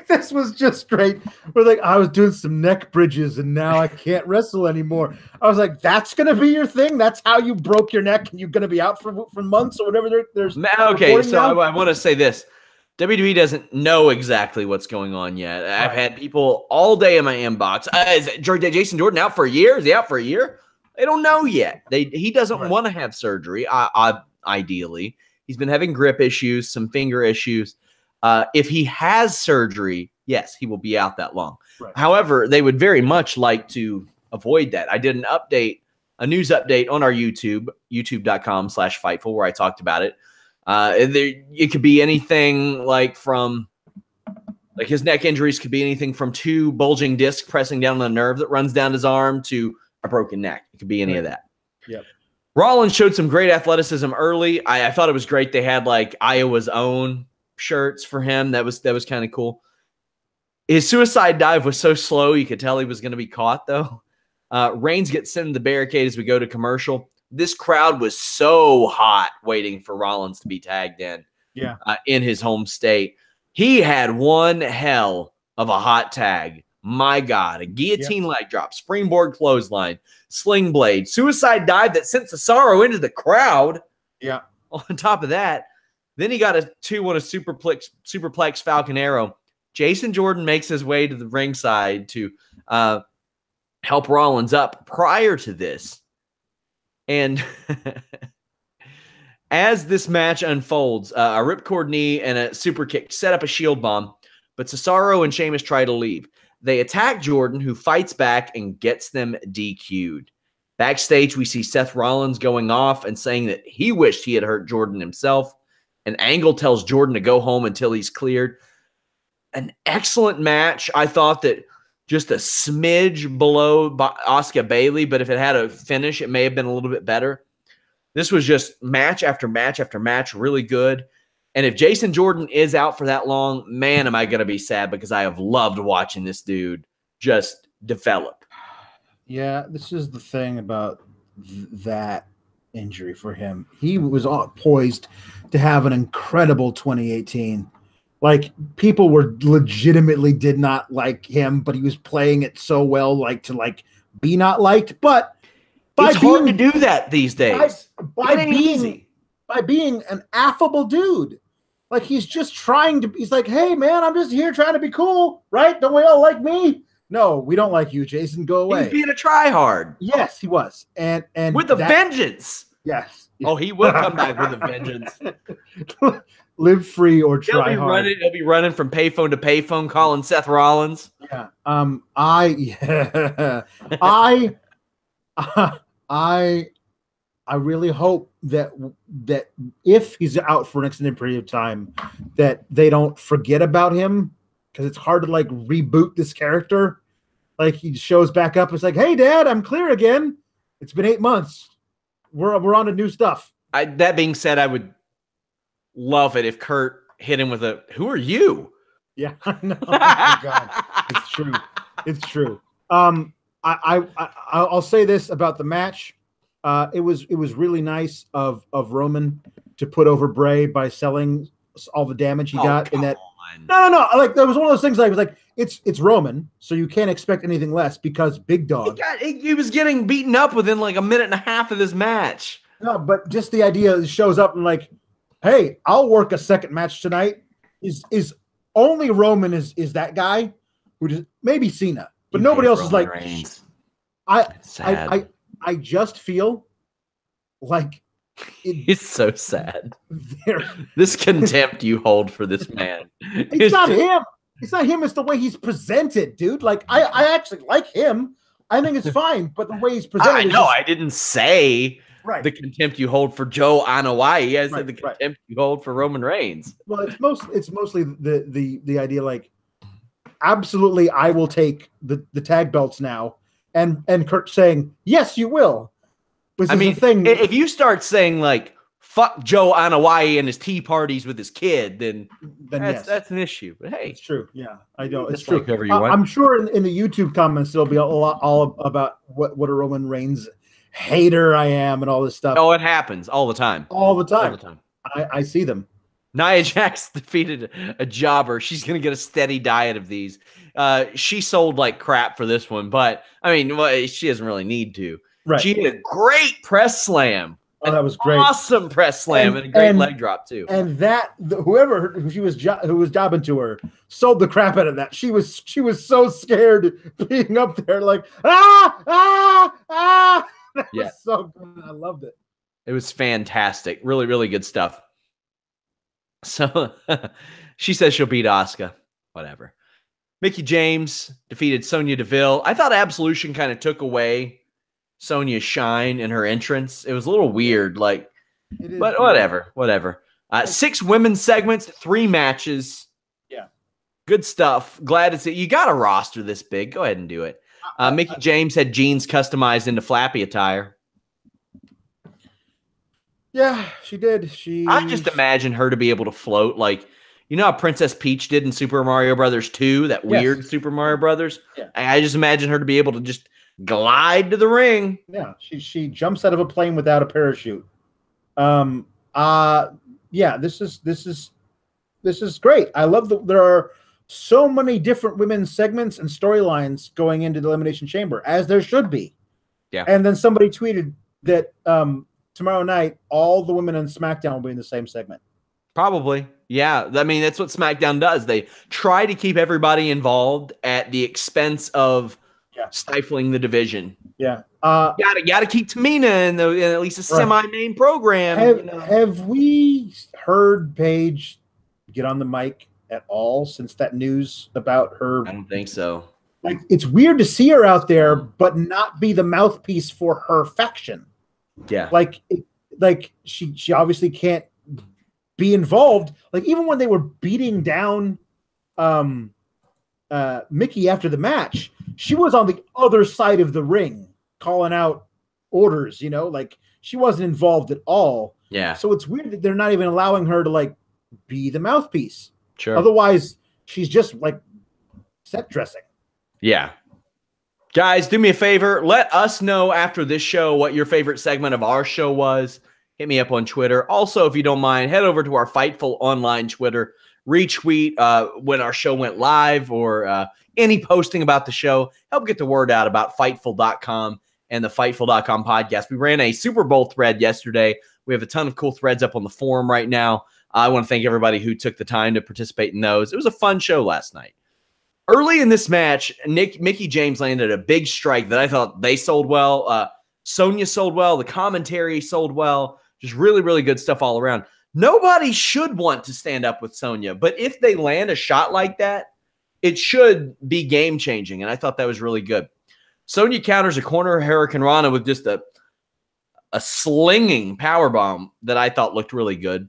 Speaker 2: this was just great. We're like, I was doing some neck bridges and now I can't wrestle anymore. I was like, that's going to be your thing? That's how you broke your neck and you're going to be out for months or whatever there's.
Speaker 1: Okay, so I want to say this. WWE doesn't know exactly what's going on yet. I've had people all day in my inbox. Is Jason Jordan out for a year? Is he out for a year? They don't know yet. He doesn't want to have surgery, ideally. He's been having grip issues, some finger issues. If he has surgery, yes, he will be out that long. Right. However, they would very much like to avoid that. I did a news update on our YouTube, youtube.com/Fightful, where I talked about it. It could be anything like his neck injuries could be anything from 2 bulging discs pressing down on the nerve that runs down his arm to a broken neck. It could be any of that.
Speaker 2: Yep.
Speaker 1: Rollins showed some great athleticism early. I thought it was great. They had like Iowa's own shirts for him. That was kind of cool. His suicide dive was so slow you could tell he was going to be caught though. Reigns gets sent in the barricade as we go to commercial. This crowd was so hot waiting for Rollins to be tagged in.
Speaker 2: Yeah.
Speaker 1: In his home state. He had one hell of a hot tag. My God, a guillotine leg drop, springboard clothesline, sling blade, suicide dive that sent Cesaro into the crowd.
Speaker 2: Yeah.
Speaker 1: On top of that, then he got a 2-1 superplex Falcon Arrow. Jason Jordan makes his way to the ringside to help Rollins up prior to this. And as this match unfolds, a ripcord knee and a super kick set up a shield bomb, but Cesaro and Sheamus try to leave. They attack Jordan, who fights back and gets them DQ'd. Backstage, we see Seth Rollins going off and saying that he wished he had hurt Jordan himself. And Angle tells Jordan to go home until he's cleared. An excellent match. I thought that just a smidge below Asuka Bayley, but if it had a finish, it may have been a little bit better. This was just match after match after match, really good. And if Jason Jordan is out for that long, man, am I going to be sad, because I have loved watching this dude just develop.
Speaker 2: Yeah, this is the thing about that injury for him. He was poised to have an incredible 2018. Like, people were legitimately did not like him, but he was playing it so well, like to like be not liked. But
Speaker 1: it's hard to do that these days.
Speaker 2: By being an affable dude. Like, he's just trying to, he's like, hey man, I'm just here trying to be cool, right? Don't we all like me? No, we don't like you, Jason. Go away.
Speaker 1: He's being a tryhard.
Speaker 2: Yes, he was. And
Speaker 1: with a vengeance.
Speaker 2: Yes.
Speaker 1: Oh, he will come back with a vengeance.
Speaker 2: Live free or try hard.
Speaker 1: He'll be running from payphone to payphone, calling Seth Rollins.
Speaker 2: Yeah. I really hope that if he's out for an extended period of time, that they don't forget about him, because it's hard to like reboot this character. Like, he shows back up. It's like, hey, Dad, I'm clear again. It's been 8 months. We're on to new stuff.
Speaker 1: That being said, I would love it if Kurt hit him with a, who are you?
Speaker 2: Yeah, I know. Oh my God. It's true. It's true. I'll say this about the match. It was really nice of Roman to put over Bray by selling all the damage he got in that. No. Like, that was one of those things. I was like, it's Roman, so you can't expect anything less, because big dog.
Speaker 1: He was getting beaten up within like a minute and a half of this match.
Speaker 2: No, but just the idea that shows up and like, hey, I'll work a second match tonight. Is only Roman is that guy who just, maybe Cena. but nobody else is
Speaker 1: Roman
Speaker 2: like.
Speaker 1: Reigns.
Speaker 2: I just feel like
Speaker 1: It's so sad.
Speaker 2: there.
Speaker 1: This contempt you hold for this man.
Speaker 2: It's not him. It's not him. It's the way he's presented, dude. Like I actually like him. I think it's fine, but the way he's presented.
Speaker 1: I know. I didn't say
Speaker 2: right.
Speaker 1: the contempt you hold for Joe Anoa'i. I said the contempt you hold for Roman Reigns.
Speaker 2: Well, it's mostly the idea. Like, absolutely, I will take the tag belts now, and Kurt saying yes, you will.
Speaker 1: I mean, if you start saying like "fuck Joe Anoa'i and his tea parties with his kid," then that's an issue. But hey,
Speaker 2: it's true. Yeah, I know it's true.
Speaker 1: Like
Speaker 2: I'm sure in the YouTube comments there'll be a lot all about what a Roman Reigns hater I am and all this stuff.
Speaker 1: Oh, it happens all the time.
Speaker 2: All the time. I see them.
Speaker 1: Nia Jax defeated a jobber. She's going to get a steady diet of these. She sold like crap for this one, but I mean, she doesn't really need to.
Speaker 2: Right.
Speaker 1: She did a great press slam.
Speaker 2: Oh, that was great.
Speaker 1: Awesome press slam and a great leg drop too.
Speaker 2: And whoever who was jobbing to her sold the crap out of that. She was so scared being up there, like That was so good. I loved it.
Speaker 1: It was fantastic. Really, really good stuff. So she says she'll beat Asuka. Whatever. Mickie James defeated Sonya Deville. I thought Absolution kind of took away Sonya's shine in her entrance. It was a little weird, but whatever. 6 women's segments, 3 matches.
Speaker 2: Yeah.
Speaker 1: Good stuff. Glad to see you got a roster this big. Go ahead and do it. Mickie James had jeans customized into flappy attire.
Speaker 2: Yeah, she did.
Speaker 1: I just imagine her to be able to float like, you know how Princess Peach did in Super Mario Brothers 2, that weird Super Mario Brothers? Yeah. I just imagine her to be able to just glide to the ring.
Speaker 2: Yeah, she jumps out of a plane without a parachute. Yeah, this is great. I love that there are so many different women's segments and storylines going into the Elimination Chamber, as there should be.
Speaker 1: Yeah.
Speaker 2: And then somebody tweeted that tomorrow night all the women on SmackDown will be in the same segment.
Speaker 1: Probably. Yeah. I mean, that's what SmackDown does. They try to keep everybody involved at the expense of stifling the division.
Speaker 2: Yeah.
Speaker 1: Gotta keep Tamina in at least a semi-main program.
Speaker 2: Have we heard Paige get on the mic at all since that news about her?
Speaker 1: I don't think so.
Speaker 2: Like, it's weird to see her out there, but not be the mouthpiece for her faction.
Speaker 1: Yeah.
Speaker 2: Like she obviously can't be involved. Like, even when they were beating down Mickie after the match, she was on the other side of the ring calling out orders, like she wasn't involved at all.
Speaker 1: Yeah.
Speaker 2: So it's weird that they're not even allowing her to like be the mouthpiece.
Speaker 1: Sure.
Speaker 2: Otherwise, she's just like set dressing.
Speaker 1: Yeah. Guys, do me a favor. Let us know after this show what your favorite segment of our show was. Hit me up on Twitter. Also, if you don't mind, head over to our Fightful online Twitter. Retweet when our show went live or any posting about the show. Help get the word out about Fightful.com and the Fightful.com podcast. We ran a Super Bowl thread yesterday. We have a ton of cool threads up on the forum right now. I want to thank everybody who took the time to participate in those. It was a fun show last night. Early in this match, Mickie James landed a big strike that I thought they sold well. Sonya sold well. The commentary sold well. Just really, really good stuff all around. Nobody should want to stand up with Sonya, but if they land a shot like that, it should be game-changing, and I thought that was really good. Sonya counters a corner Hurricane Rana with just a slinging powerbomb that I thought looked really good.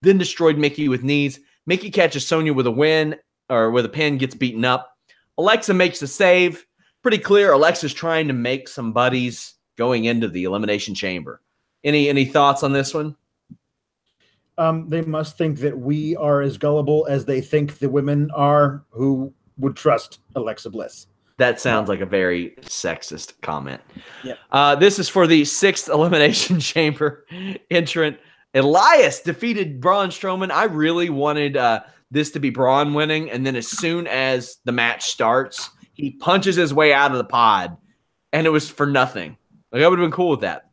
Speaker 1: Then destroyed Mickie with knees. Mickie catches Sonya with a win, or with a pin, gets beaten up. Alexa makes the save. Pretty clear Alexa's trying to make some buddies going into the Elimination Chamber. Any thoughts on this one?
Speaker 2: They must think that we are as gullible as they think the women are who would trust Alexa Bliss.
Speaker 1: That sounds like a very sexist comment.
Speaker 2: Yeah.
Speaker 1: This is for the 6th Elimination Chamber entrant. Elias defeated Braun Strowman. I really wanted this to be Braun winning, and then as soon as the match starts, he punches his way out of the pod, and it was for nothing. Like, I would have been cool with that.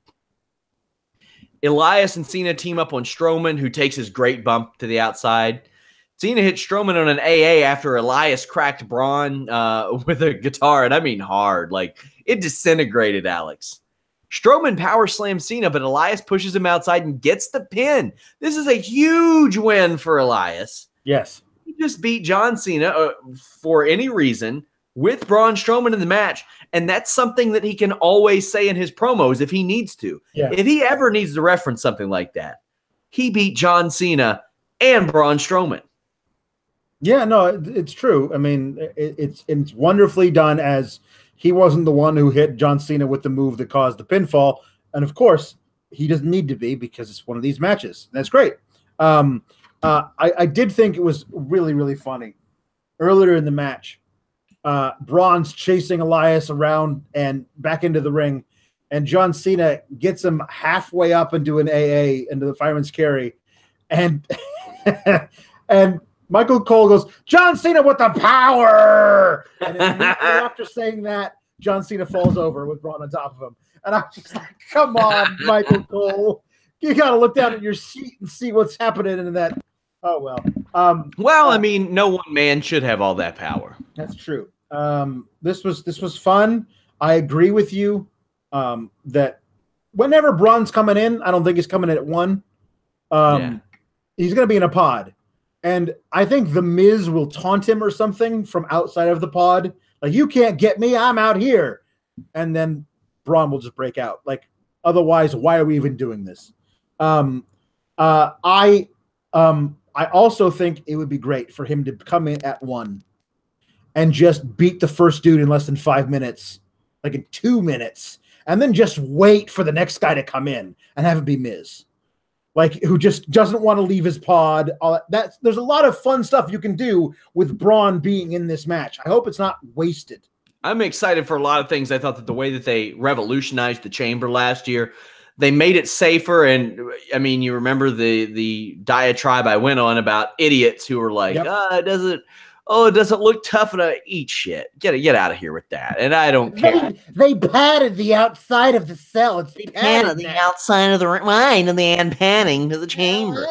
Speaker 1: Elias and Cena team up on Strowman, who takes his great bump to the outside. Cena hit Strowman on an AA after Elias cracked Braun with a guitar, and I mean hard. Like, it disintegrated Alex. Strowman power slams Cena, but Elias pushes him outside and gets the pin. This is a huge win for Elias.
Speaker 2: Yes.
Speaker 1: He just beat John Cena for any reason with Braun Strowman in the match, and that's something that he can always say in his promos if he needs to.
Speaker 2: Yeah.
Speaker 1: If he ever needs to reference something like that, he beat John Cena and Braun Strowman.
Speaker 2: Yeah, no, it's true. I mean, it's wonderfully done, as he wasn't the one who hit John Cena with the move that caused the pinfall. And of course, he doesn't need to be, because it's one of these matches. That's great. I did think it was really, really funny. Earlier in the match, Braun's chasing Elias around and back into the ring, and John Cena gets him halfway up into an AA, into the fireman's carry. And and Michael Cole goes, John Cena with the power! And immediately after saying that, John Cena falls over with Braun on top of him. And I'm just like, come on, Michael Cole. You got to look down at your seat and see what's happening in that. Oh, well.
Speaker 1: I mean, no one man should have all that power.
Speaker 2: That's true. This was fun. I agree with you that whenever Braun's coming in, I don't think he's coming in at 1. He's going to be in a pod. And I think The Miz will taunt him or something from outside of the pod. Like, you can't get me, I'm out here. And then Braun will just break out. Like, otherwise, why are we even doing this? I also think it would be great for him to come in at 1 and just beat the first dude in less than 5 minutes, like in 2 minutes, and then just wait for the next guy to come in and have it be Miz. Like, who just doesn't want to leave his pod. There's a lot of fun stuff you can do with Braun being in this match. I hope it's not wasted.
Speaker 1: I'm excited for a lot of things. I thought that the way that they revolutionized the chamber last year, they made it safer. And I mean, you remember the diatribe I went on about idiots who were like, it doesn't look tough enough. Eat shit. Get out of here with that. And I don't care.
Speaker 2: They padded the outside of the cell. It's
Speaker 3: padded the outside of the line and then panning to the chamber.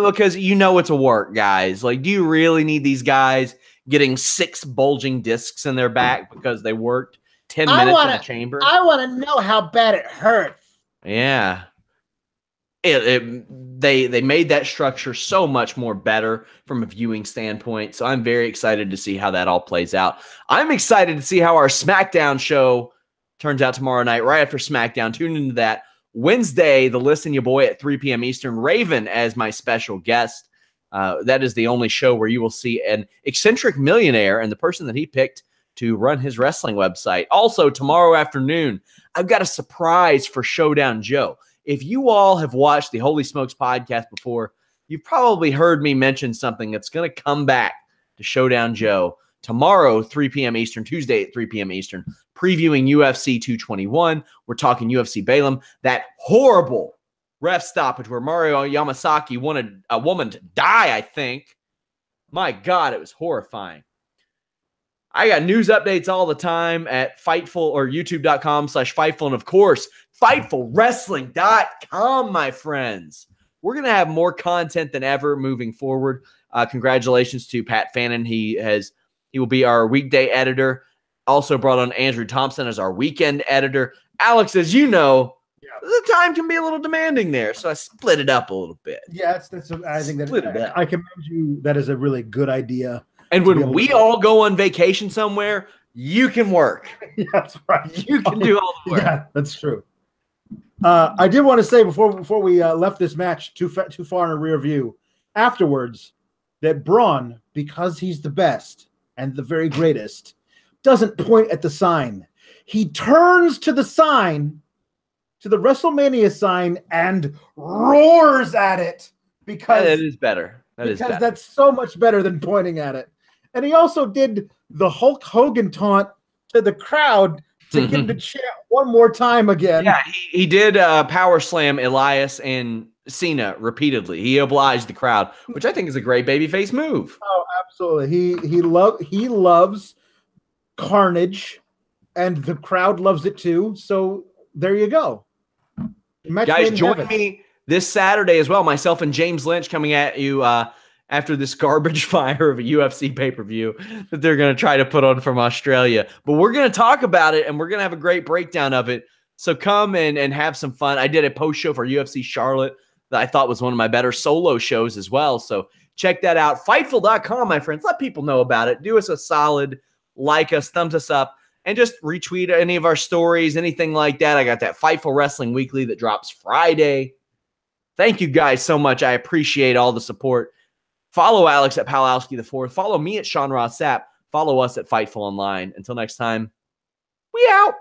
Speaker 1: Because you know it's a work, guys. Like, do you really need these guys getting 6 bulging discs in their back because they worked 10 minutes in the chamber?
Speaker 2: I want to know how bad it hurts.
Speaker 1: Yeah. They made that structure so much more better from a viewing standpoint. So I'm very excited to see how that all plays out. I'm excited to see how our SmackDown show turns out tomorrow night, right after SmackDown. Tune into that. Wednesday, the Listen Ya Boy at 3 p.m. Eastern. Raven as my special guest. That is the only show where you will see an eccentric millionaire and the person that he picked to run his wrestling website. Also, tomorrow afternoon, I've got a surprise for Showdown Joe. If you all have watched the Holy Smokes podcast before, you've probably heard me mention something that's going to come back to Showdown Joe tomorrow, 3 p.m. Eastern, Tuesday at 3 p.m. Eastern, previewing UFC 221. We're talking UFC Balaam, that horrible ref stoppage where Mario Yamasaki wanted a woman to die, I think. My God, it was horrifying. I got news updates all the time at Fightful or youtube.com/Fightful. And of course, FightfulWrestling.com, my friends. We're going to have more content than ever moving forward. Congratulations to Pat Fannin. He will be our weekday editor. Also brought on Andrew Thompson as our weekend editor. Alex, as you know, the time can be a little demanding there, so I split it up a little bit.
Speaker 2: Yeah, I think that I commend you. That is a really good idea.
Speaker 1: And when we all go on vacation somewhere, you can work.
Speaker 2: Yeah, that's right.
Speaker 1: You can do all the work.
Speaker 2: Yeah, that's true. I did want to say before we left this match too far in a rear view, afterwards, that Braun, because he's the best and the very greatest, doesn't point at the sign. He turns to the sign, to the WrestleMania sign, and roars at it because
Speaker 1: that is better.
Speaker 2: Because that's so much better than pointing at it. And he also did the Hulk Hogan taunt to the crowd to get him to chant one more time again.
Speaker 1: Yeah, he did power slam Elias and Cena repeatedly. He obliged the crowd, which I think is a great babyface move.
Speaker 2: Oh, absolutely. He loves carnage, and the crowd loves it too. So there you go.
Speaker 1: Guys, join me this Saturday as well. Myself and James Lynch coming at you after this garbage fire of a UFC pay-per-view that they're going to try to put on from Australia. But we're going to talk about it, and we're going to have a great breakdown of it. So come and have some fun. I did a post show for UFC Charlotte that I thought was one of my better solo shows as well. So check that out. Fightful.com, my friends. Let people know about it. Do us a solid. Like us, thumbs us up, and just retweet any of our stories, anything like that. I got that Fightful Wrestling Weekly that drops Friday. Thank you guys so much. I appreciate all the support. Follow Alex at Pawlowski the Fourth. Follow me at Sean Ross Sapp. Follow us at Fightful Online. Until next time, we out.